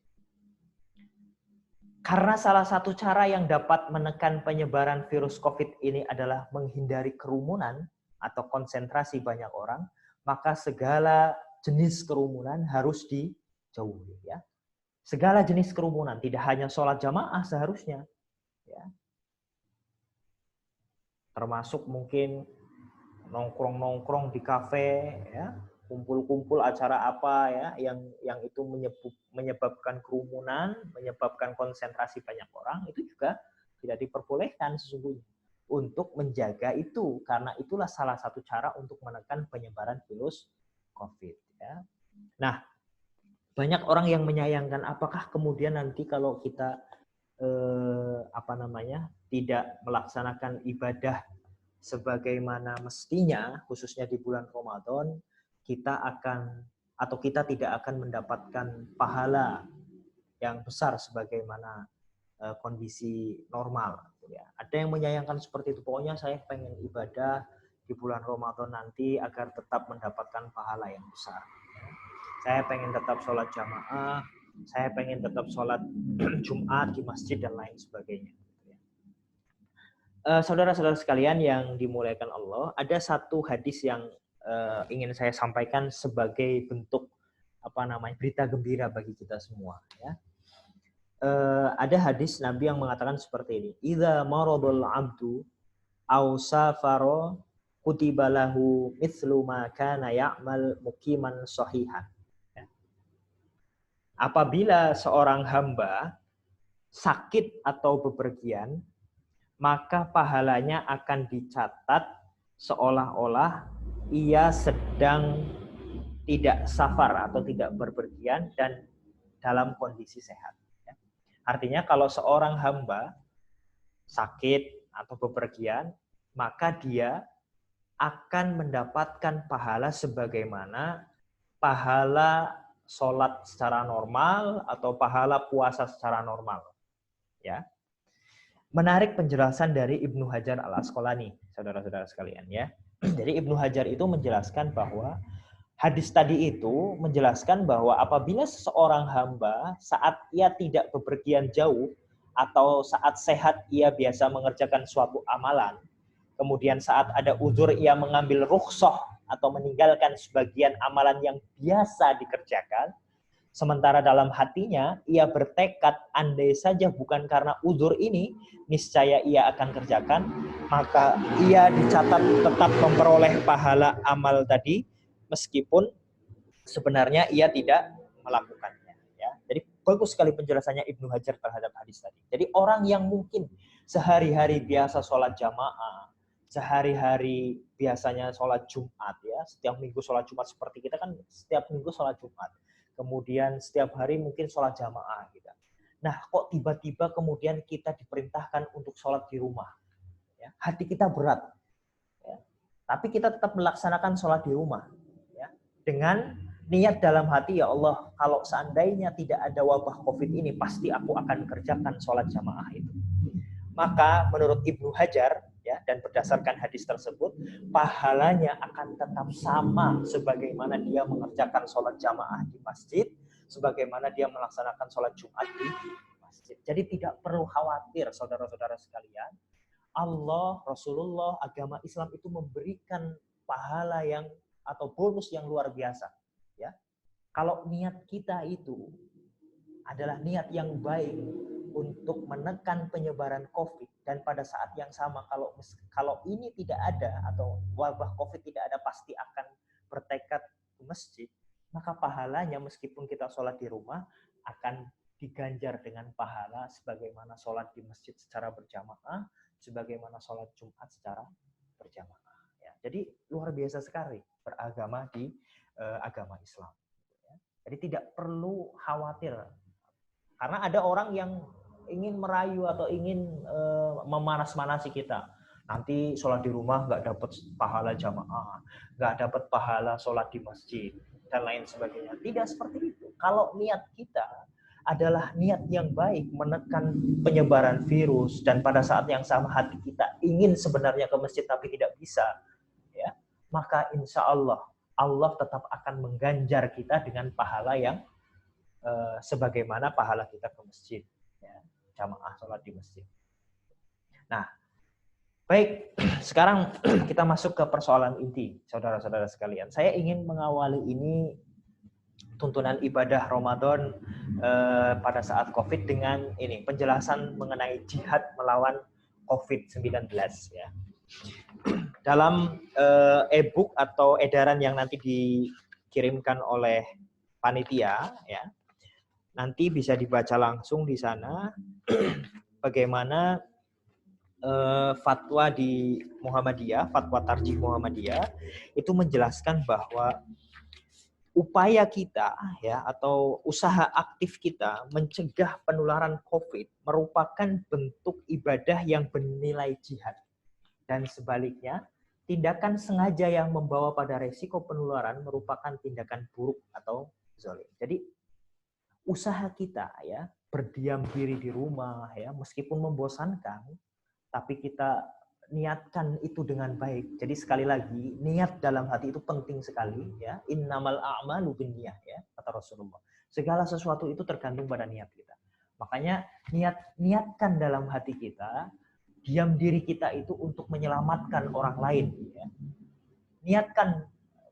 Karena salah satu cara yang dapat menekan penyebaran virus COVID ini adalah menghindari kerumunan atau konsentrasi banyak orang, maka segala jenis kerumunan harus dijauhi, ya. Segala jenis kerumunan, tidak hanya sholat jamaah seharusnya, ya. Termasuk mungkin nongkrong-nongkrong di kafe, ya, kumpul-kumpul acara apa ya, yang itu menyebabkan kerumunan, menyebabkan konsentrasi banyak orang, itu juga tidak diperbolehkan sesungguhnya untuk menjaga itu, karena itulah salah satu cara untuk menekan penyebaran virus COVID. Ya. Nah, banyak orang yang menyayangkan apakah kemudian nanti kalau kita tidak melaksanakan ibadah sebagaimana mestinya, khususnya di bulan Ramadan, kita tidak akan mendapatkan pahala yang besar sebagaimana kondisi normal. Ya. Ada yang menyayangkan seperti itu, pokoknya saya pengen ibadah di bulan Ramadan nanti agar tetap mendapatkan pahala yang besar. Saya pengen tetap sholat jamaah, saya pengen tetap sholat Jumat di masjid dan lain sebagainya. Saudara-saudara sekalian yang dimuliakan Allah, ada satu hadis yang ingin saya sampaikan sebagai bentuk berita gembira bagi kita semua. Ya. Ada hadis Nabi yang mengatakan seperti ini: "Idza maradul 'abdu aw safara kutiba lahu mithlu ma kana ya'mal muqiman shahihan." Apabila seorang hamba sakit atau bepergian, maka pahalanya akan dicatat seolah-olah ia sedang tidak safar atau tidak bepergian dan dalam kondisi sehat. Artinya kalau seorang hamba sakit atau bepergian, maka dia akan mendapatkan pahala sebagaimana pahala sholat secara normal atau pahala puasa secara normal. Ya, menarik penjelasan dari Ibnu Hajar Al-Asqalani, saudara-saudara sekalian ya. Jadi Ibnu Hajar itu menjelaskan bahwa hadis tadi itu menjelaskan bahwa apabila seseorang hamba saat ia tidak bepergian jauh atau saat sehat ia biasa mengerjakan suatu amalan, kemudian saat ada uzur ia mengambil rukhsah atau meninggalkan sebagian amalan yang biasa dikerjakan, sementara dalam hatinya ia bertekad andai saja bukan karena uzur ini, niscaya ia akan kerjakan, maka ia dicatat tetap memperoleh pahala amal tadi meskipun sebenarnya ia tidak melakukannya. Ya. Jadi bagus sekali penjelasannya Ibnu Hajar terhadap hadis tadi. Jadi orang yang mungkin sehari-hari biasa sholat jamaah, sehari-hari biasanya sholat Jumat ya, setiap minggu sholat Jumat seperti kita kan setiap minggu sholat Jumat. Kemudian setiap hari mungkin sholat jamaah gitu. Nah, kok tiba-tiba kemudian kita diperintahkan untuk sholat di rumah? Ya, hati kita berat. Ya. Tapi kita tetap melaksanakan sholat di rumah. Ya. Dengan niat dalam hati, ya Allah, kalau seandainya tidak ada wabah COVID ini, pasti aku akan kerjakan sholat jamaah itu. Maka menurut Ibnu Hajar, ya, dan berdasarkan hadis tersebut, pahalanya akan tetap sama sebagaimana dia mengerjakan sholat jamaah di masjid, sebagaimana dia melaksanakan sholat Jumat di masjid. Jadi tidak perlu khawatir, saudara-saudara sekalian. Allah, Rasulullah, agama Islam itu memberikan pahala yang atau bonus yang luar biasa. Ya, kalau niat kita itu adalah niat yang baik untuk menekan penyebaran COVID, dan pada saat yang sama kalau ini tidak ada atau wabah COVID tidak ada, pasti akan bertekad ke masjid, maka pahalanya meskipun kita sholat di rumah akan diganjar dengan pahala sebagaimana sholat di masjid secara berjamaah, sebagaimana sholat Jumat secara berjamaah. Ya, jadi luar biasa sekali beragama di agama Islam. Ya. Jadi tidak perlu khawatir. Karena ada orang yang ingin merayu atau ingin memanas-manasi kita. Nanti sholat di rumah nggak dapat pahala jamaah, nggak dapat pahala sholat di masjid, dan lain sebagainya. Tidak seperti itu. Kalau niat kita adalah niat yang baik menekan penyebaran virus, dan pada saat yang sama hati kita ingin sebenarnya ke masjid tapi tidak bisa, ya, maka insya Allah tetap akan mengganjar kita dengan pahala yang sebagaimana pahala kita ke masjid, ya, jamaah sholat di masjid. Nah, baik, sekarang kita masuk ke persoalan inti, saudara-saudara sekalian. Saya ingin mengawali ini tuntunan ibadah Ramadan pada saat COVID dengan ini penjelasan mengenai jihad melawan COVID-19. Ya. Dalam e-book atau edaran yang nanti dikirimkan oleh panitia, ya, nanti bisa dibaca langsung di sana bagaimana fatwa di Muhammadiyah, fatwa Tarjih Muhammadiyah itu menjelaskan bahwa upaya kita, ya, atau usaha aktif kita mencegah penularan COVID merupakan bentuk ibadah yang bernilai jihad. Dan sebaliknya, tindakan sengaja yang membawa pada resiko penularan merupakan tindakan buruk atau zalim. Jadi usaha kita, ya, berdiam diri di rumah, ya, meskipun membosankan, tapi kita niatkan itu dengan baik. Jadi sekali lagi, niat dalam hati itu penting sekali, ya. Innamal a'malu binniyah, ya, kata Rasulullah. Segala sesuatu itu tergantung pada niat kita. Makanya niatkan dalam hati kita, diam diri kita itu untuk menyelamatkan orang lain, ya. Niatkan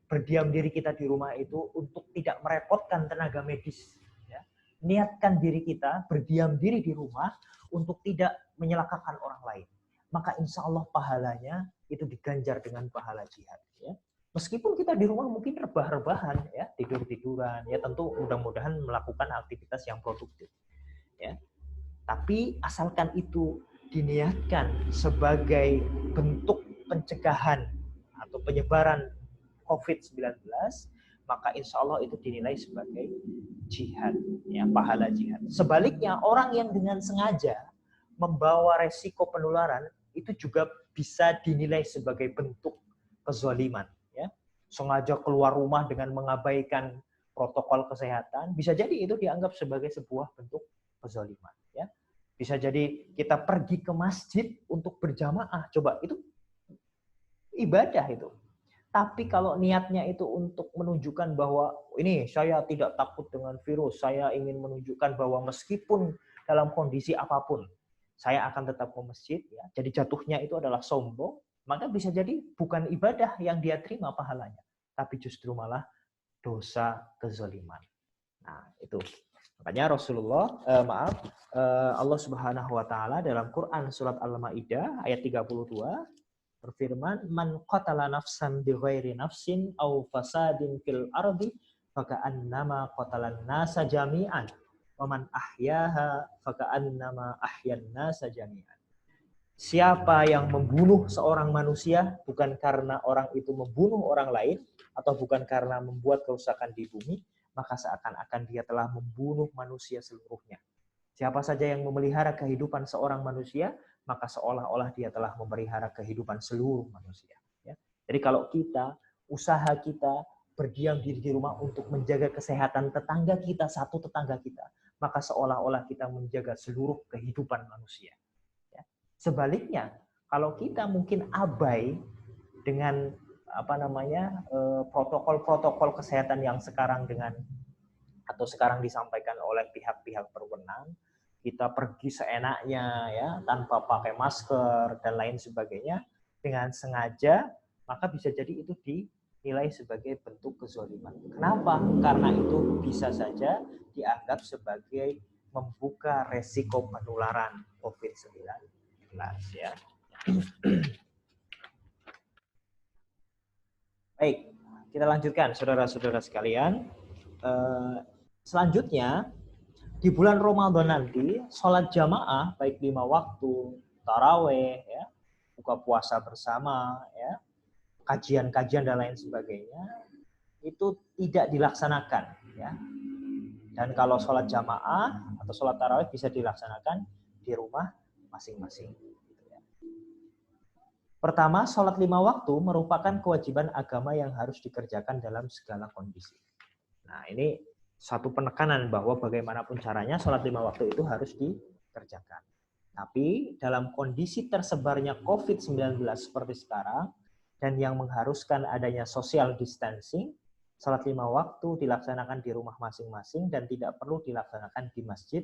berdiam diri kita di rumah itu untuk tidak merepotkan tenaga medis. Niatkan diri kita berdiam diri di rumah untuk tidak menyelakakan orang lain. Maka insya Allah pahalanya itu diganjar dengan pahala jihad. Ya. Meskipun kita di rumah mungkin rebah-rebahan, ya, tidur-tiduran, ya, tentu mudah-mudahan melakukan aktivitas yang produktif. Ya. Tapi asalkan itu diniatkan sebagai bentuk pencegahan atau penyebaran COVID-19, maka insya Allah itu dinilai sebagai jihad, ya, pahala jihad. Sebaliknya, orang yang dengan sengaja membawa resiko penularan itu juga bisa dinilai sebagai bentuk kezaliman. Ya. Sengaja keluar rumah dengan mengabaikan protokol kesehatan, bisa jadi itu dianggap sebagai sebuah bentuk kezaliman. Ya. Bisa jadi kita pergi ke masjid untuk berjamaah, coba itu ibadah itu. Tapi kalau niatnya itu untuk menunjukkan bahwa ini saya tidak takut dengan virus, saya ingin menunjukkan bahwa meskipun dalam kondisi apapun, saya akan tetap ke masjid, ya. Jadi jatuhnya itu adalah sombong, maka bisa jadi bukan ibadah yang dia terima pahalanya, tapi justru malah dosa kezaliman. Nah, itu. Makanya Allah Subhanahu wa taala dalam Quran surat Al-Maidah ayat 32 berfirman, man qatala nafsan bighairi nafsin aw fasadin fil ardi faka'annama qatalan nasa jami'an wa man ahyaha faka'annama ahyan nasa jami'an. Siapa yang membunuh seorang manusia bukan karena orang itu membunuh orang lain atau bukan karena membuat kerusakan di bumi, maka seakan-akan dia telah membunuh manusia seluruhnya. Siapa saja yang memelihara kehidupan seorang manusia, maka seolah-olah dia telah memelihara kehidupan seluruh manusia. Ya. Jadi kalau kita, usaha kita berdiam diri di rumah untuk menjaga kesehatan tetangga kita, satu tetangga kita, maka seolah-olah kita menjaga seluruh kehidupan manusia. Ya. Sebaliknya, kalau kita mungkin abai dengan protokol-protokol kesehatan yang sekarang disampaikan oleh pihak-pihak berwenang, kita pergi seenaknya ya tanpa pakai masker dan lain sebagainya dengan sengaja, maka bisa jadi itu dinilai sebagai bentuk kezaliman. Kenapa? Karena itu bisa saja dianggap sebagai membuka resiko penularan COVID-19 ya. Baik, kita lanjutkan saudara-saudara sekalian. Selanjutnya, di bulan Ramadan nanti, sholat jamaah, baik 5 waktu, taraweh, ya, buka puasa bersama, ya, kajian-kajian dan lain sebagainya, itu tidak dilaksanakan. Ya. Dan kalau sholat jamaah atau sholat taraweh bisa dilaksanakan di rumah masing-masing. Pertama, sholat 5 waktu merupakan kewajiban agama yang harus dikerjakan dalam segala kondisi. Nah, ini satu penekanan bahwa bagaimanapun caranya sholat 5 waktu itu harus dikerjakan. Tapi dalam kondisi tersebarnya COVID-19 seperti sekarang dan yang mengharuskan adanya social distancing, sholat 5 waktu dilaksanakan di rumah masing-masing dan tidak perlu dilaksanakan di masjid,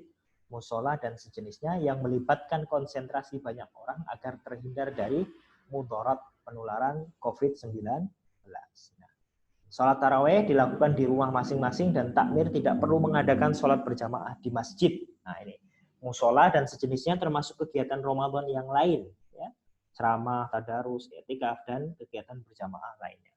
musola, dan sejenisnya yang melibatkan konsentrasi banyak orang agar terhindar dari mudarat penularan COVID-19. Sholat taraweh dilakukan di rumah masing-masing dan takmir tidak perlu mengadakan sholat berjamaah di masjid. Nah ini, musola dan sejenisnya termasuk kegiatan Ramadan yang lain, ya, ceramah, tadarus, i'tikaf, dan kegiatan berjamaah lainnya.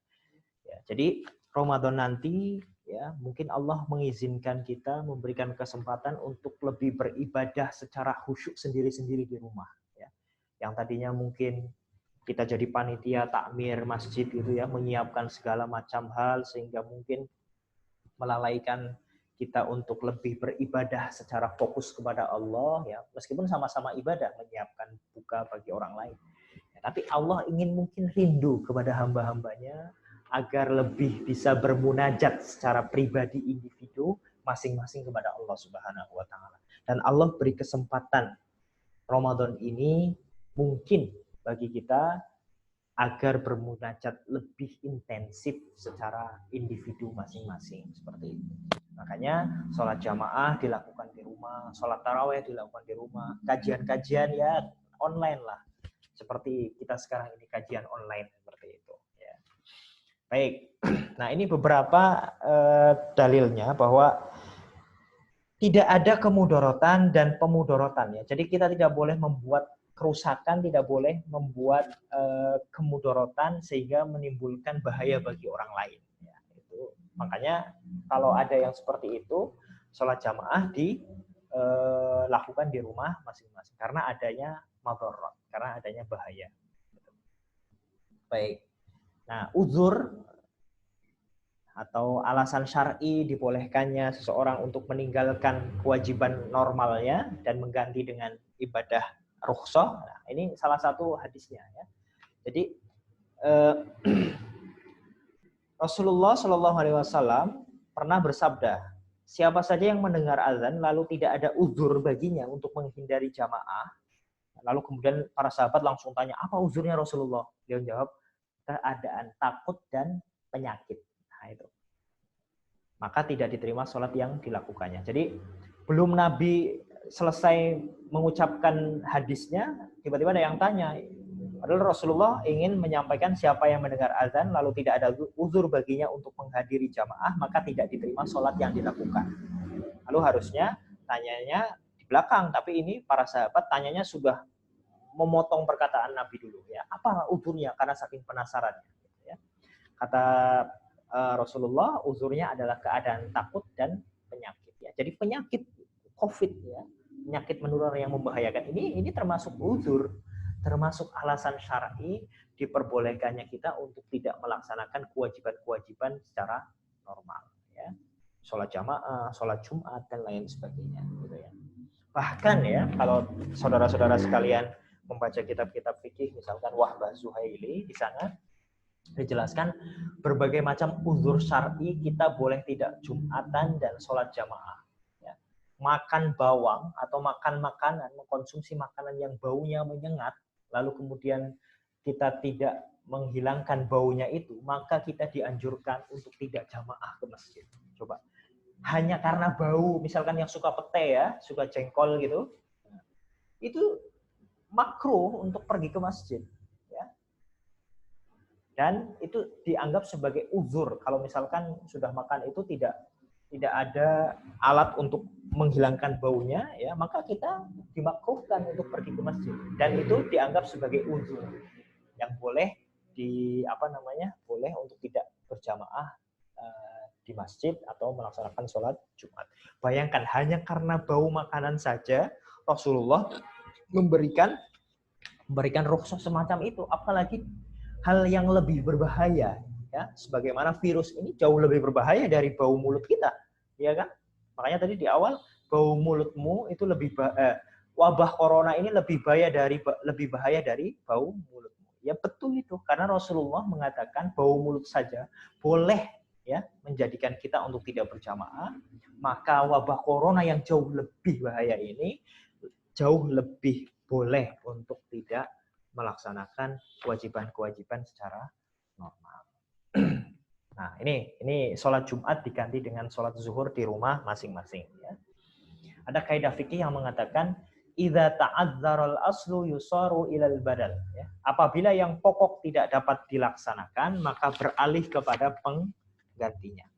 Ya, jadi Ramadan nanti, ya, mungkin Allah mengizinkan kita, memberikan kesempatan untuk lebih beribadah secara khusyuk sendiri-sendiri di rumah. Ya. Yang tadinya mungkin kita jadi panitia takmir masjid gitu ya, menyiapkan segala macam hal sehingga mungkin melalaikan kita untuk lebih beribadah secara fokus kepada Allah ya, meskipun sama-sama ibadah menyiapkan buka bagi orang lain. Ya, tapi Allah ingin mungkin rindu kepada hamba-hambanya agar lebih bisa bermunajat secara pribadi individu masing-masing kepada Allah Subhanahu wa taala. Dan Allah beri kesempatan Ramadan ini mungkin bagi kita agar bermunajat lebih intensif secara individu masing-masing seperti itu. Makanya sholat jamaah dilakukan di rumah, sholat taraweh dilakukan di rumah, kajian-kajian ya online lah, seperti kita sekarang ini kajian online seperti itu. Ya. Baik, nah ini beberapa dalilnya bahwa tidak ada kemudorotan dan pemudorotan ya. Jadi kita tidak boleh membuat kerusakan, tidak boleh membuat kemudorotan sehingga menimbulkan bahaya bagi orang lain. Ya, itu. Makanya kalau ada yang seperti itu, sholat jamaah dilakukan di rumah masing-masing karena adanya madharat, karena adanya bahaya. Baik. Nah, uzur atau alasan syar'i dibolehkannya seseorang untuk meninggalkan kewajiban normalnya dan mengganti dengan ibadah rukhsah. Nah, ini salah satu hadisnya ya. Jadi Rasulullah Shallallahu Alaihi Wasallam pernah bersabda, siapa saja yang mendengar azan lalu tidak ada uzur baginya untuk menghindari jamaah, lalu kemudian para sahabat langsung tanya, apa uzurnya Rasulullah? Dia menjawab, keadaan takut dan penyakit. Nah itu. Maka tidak diterima sholat yang dilakukannya. Jadi belum Nabi selesai mengucapkan hadisnya, tiba-tiba ada yang tanya. Padahal Rasulullah ingin menyampaikan siapa yang mendengar azan lalu tidak ada uzur baginya untuk menghadiri jamaah, maka tidak diterima sholat yang dilakukan. Lalu harusnya tanyanya di belakang, tapi ini para sahabat tanyanya sudah memotong perkataan Nabi dulu. Ya, apa uzurnya? Karena saking penasarannya. Ya. Kata Rasulullah, uzurnya adalah keadaan takut dan penyakit. Ya. Jadi penyakit COVID, ya, penyakit menular yang membahayakan ini termasuk uzur, termasuk alasan syar'i diperbolehkannya kita untuk tidak melaksanakan kewajiban-kewajiban secara normal. Ya. Sholat jamaah, sholat Jumat, dan lain sebagainya. Gitu ya. Bahkan ya, kalau saudara-saudara sekalian membaca kitab-kitab fikih, misalkan Wahbah Zuhaili, di sana dijelaskan berbagai macam uzur syar'i kita boleh tidak Jumatan dan sholat jamaah. Ya. Makan bawang atau makan makanan, mengkonsumsi makanan yang baunya menyengat, lalu kemudian kita tidak menghilangkan baunya itu, maka kita dianjurkan untuk tidak jamaah ke masjid. Coba. Hanya karena bau, misalkan yang suka pete ya, suka jengkol gitu, itu makruh untuk pergi ke masjid. Dan itu dianggap sebagai uzur kalau misalkan sudah makan itu tidak ada alat untuk menghilangkan baunya, ya maka kita dimakruhkan untuk pergi ke masjid, dan itu dianggap sebagai uzur yang boleh boleh untuk tidak berjamaah di masjid atau melaksanakan sholat Jumat. Bayangkan hanya karena bau makanan saja Rasulullah memberikan rukhsah semacam itu, apalagi hal yang lebih berbahaya, ya, sebagaimana virus ini jauh lebih berbahaya dari bau mulut kita, ya kan? Makanya tadi di awal, bau mulutmu itu wabah corona ini lebih bahaya dari bau mulutmu. Ya betul itu, karena Rasulullah mengatakan bau mulut saja boleh ya menjadikan kita untuk tidak berjamaah, maka wabah corona yang jauh lebih bahaya ini jauh lebih boleh untuk tidak melaksanakan kewajiban-kewajiban secara normal. Nah, ini sholat Jumat diganti dengan sholat zuhur di rumah masing-masing. Ya. Ada kaidah fikih yang mengatakan, idza ta'adzaral aslu yusaru ilal badal. Ya. Apabila yang pokok tidak dapat dilaksanakan, maka beralih kepada penggantinya.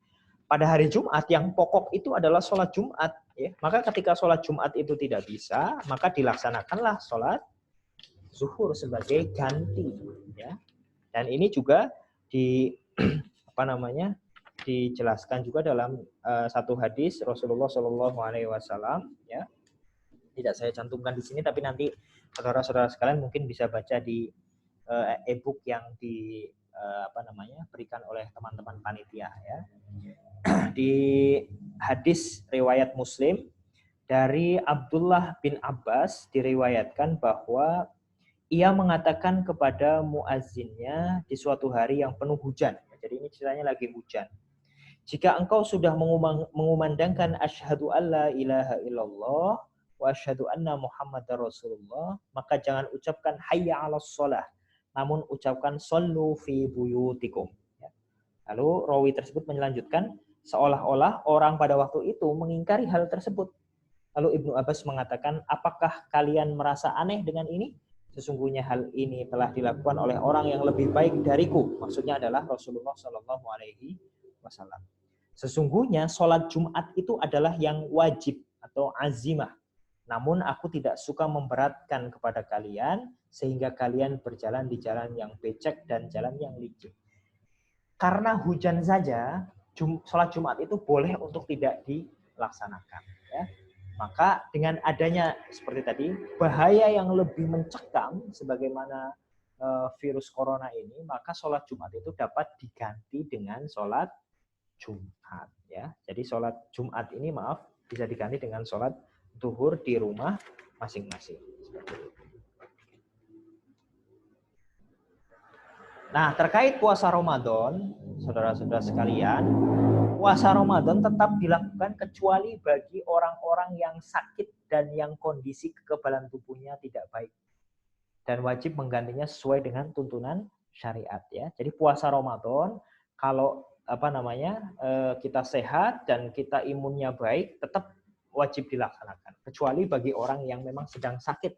Pada hari Jumat yang pokok itu adalah sholat Jumat. Ya. Maka ketika sholat Jumat itu tidak bisa, maka dilaksanakanlah sholat zuhur sebagai ganti, ya. Dan ini juga dijelaskan juga dalam satu hadis Rasulullah Shallallahu Alaihi Wasallam, ya. Tidak saya cantumkan di sini, tapi nanti saudara-saudara sekalian mungkin bisa baca di e-book yang berikan oleh teman-teman panitia, ya. Di hadis riwayat Muslim dari Abdullah bin Abbas diriwayatkan bahwa ia mengatakan kepada muazzinnya di suatu hari yang penuh hujan. Jadi ini ceritanya lagi hujan. Jika engkau sudah mengumandangkan asyhadu alla ilaha illallah wa asyhadu anna muhammadar rasulullah, maka jangan ucapkan hayya 'alas shalah, namun ucapkan shallu fi buyutikum. Lalu rawi tersebut melanjutkan, seolah-olah orang pada waktu itu mengingkari hal tersebut. Lalu Ibnu Abbas mengatakan, apakah kalian merasa aneh dengan ini? Sesungguhnya hal ini telah dilakukan oleh orang yang lebih baik dariku. Maksudnya adalah Rasulullah Shallallahu Alaihi Wasallam. Sesungguhnya sholat Jumat itu adalah yang wajib atau azimah. Namun aku tidak suka memberatkan kepada kalian sehingga kalian berjalan di jalan yang becek dan jalan yang licin. Karena hujan saja, sholat Jumat itu boleh untuk tidak dilaksanakan. Ya. Maka dengan adanya seperti tadi, bahaya yang lebih mencekam sebagaimana virus corona ini, maka sholat Jumat itu dapat diganti dengan sholat Jumat. Ya. Jadi sholat Jumat ini bisa diganti dengan sholat zuhur di rumah masing-masing. Nah, terkait puasa Ramadan, saudara-saudara sekalian, puasa Ramadan tetap dilakukan kecuali bagi orang-orang yang sakit dan yang kondisi kekebalan tubuhnya tidak baik. Dan wajib menggantinya sesuai dengan tuntunan syariat ya. Jadi puasa Ramadan kalau kita sehat dan kita imunnya baik tetap wajib dilaksanakan. Kecuali bagi orang yang memang sedang sakit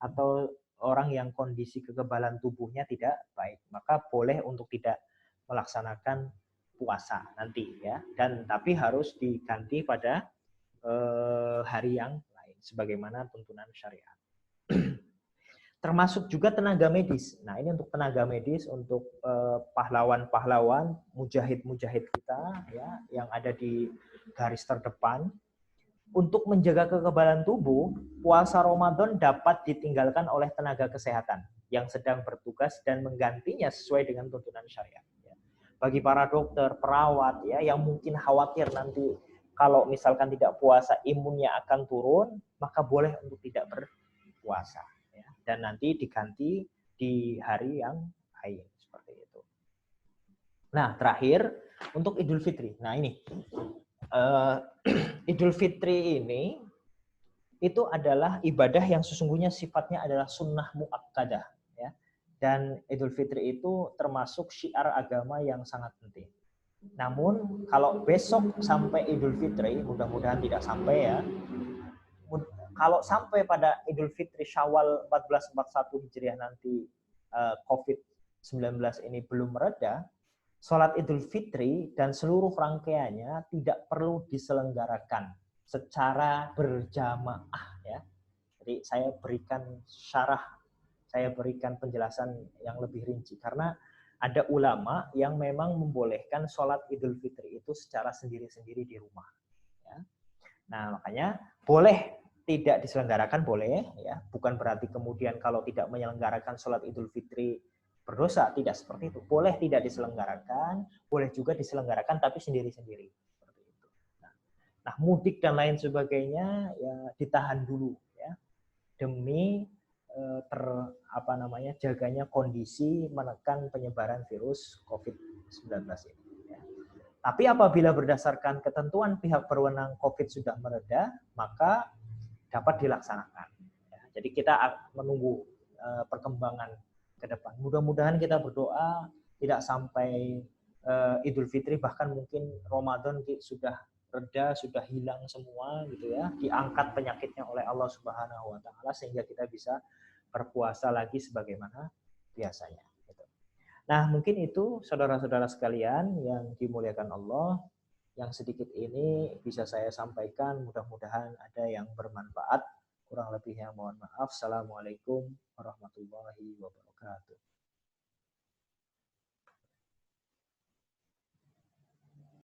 atau orang yang kondisi kekebalan tubuhnya tidak baik, maka boleh untuk tidak melaksanakan puasa nanti ya. Dan tapi harus diganti pada hari yang lain sebagaimana tuntunan syariat. Termasuk juga tenaga medis. Nah, ini untuk tenaga medis, untuk pahlawan-pahlawan, mujahid-mujahid kita ya yang ada di garis terdepan. Untuk menjaga kekebalan tubuh, puasa Ramadan dapat ditinggalkan oleh tenaga kesehatan yang sedang bertugas dan menggantinya sesuai dengan tuntunan syariat. Bagi para dokter, perawat ya yang mungkin khawatir nanti kalau misalkan tidak puasa imunnya akan turun, maka boleh untuk tidak berpuasa ya. Dan nanti diganti di hari yang lain seperti itu. Nah, terakhir untuk Idul Fitri. Nah, ini Idul Fitri ini itu adalah ibadah yang sesungguhnya sifatnya adalah sunnah muakkadah ya. Dan Idul Fitri itu termasuk syiar agama yang sangat penting. Namun kalau besok sampai Idul Fitri, mudah-mudahan tidak sampai ya. Kalau sampai pada Idul Fitri Syawal 1441 Hijriah nanti COVID-19 ini belum mereda, sholat Idul Fitri dan seluruh rangkaiannya tidak perlu diselenggarakan secara berjamaah ya. Jadi saya berikan syarah, saya berikan penjelasan yang lebih rinci karena ada ulama yang memang membolehkan sholat Idul Fitri itu secara sendiri-sendiri di rumah. Ya. Nah makanya boleh tidak diselenggarakan boleh ya, bukan berarti kemudian kalau tidak menyelenggarakan sholat Idul Fitri berdosa, tidak seperti itu. Boleh tidak diselenggarakan, boleh juga diselenggarakan tapi sendiri-sendiri. Nah, mudik dan lain sebagainya ya ditahan dulu ya demi jaganya kondisi menekan penyebaran virus COVID-19 ini. Ya. Tapi apabila berdasarkan ketentuan pihak berwenang COVID sudah mereda, maka dapat dilaksanakan. Ya, jadi kita menunggu perkembangan ke depan. Mudah-mudahan kita berdoa tidak sampai Idul Fitri, bahkan mungkin Ramadan sudah reda, sudah hilang semua gitu ya, diangkat penyakitnya oleh Allah Subhanahu wa taala sehingga kita bisa berpuasa lagi sebagaimana biasanya gitu. Nah, mungkin itu saudara-saudara sekalian yang dimuliakan Allah, yang sedikit ini bisa saya sampaikan, mudah-mudahan ada yang bermanfaat. Kurang lebihnya mohon maaf. Assalamualaikum warahmatullahi wabarakatuh.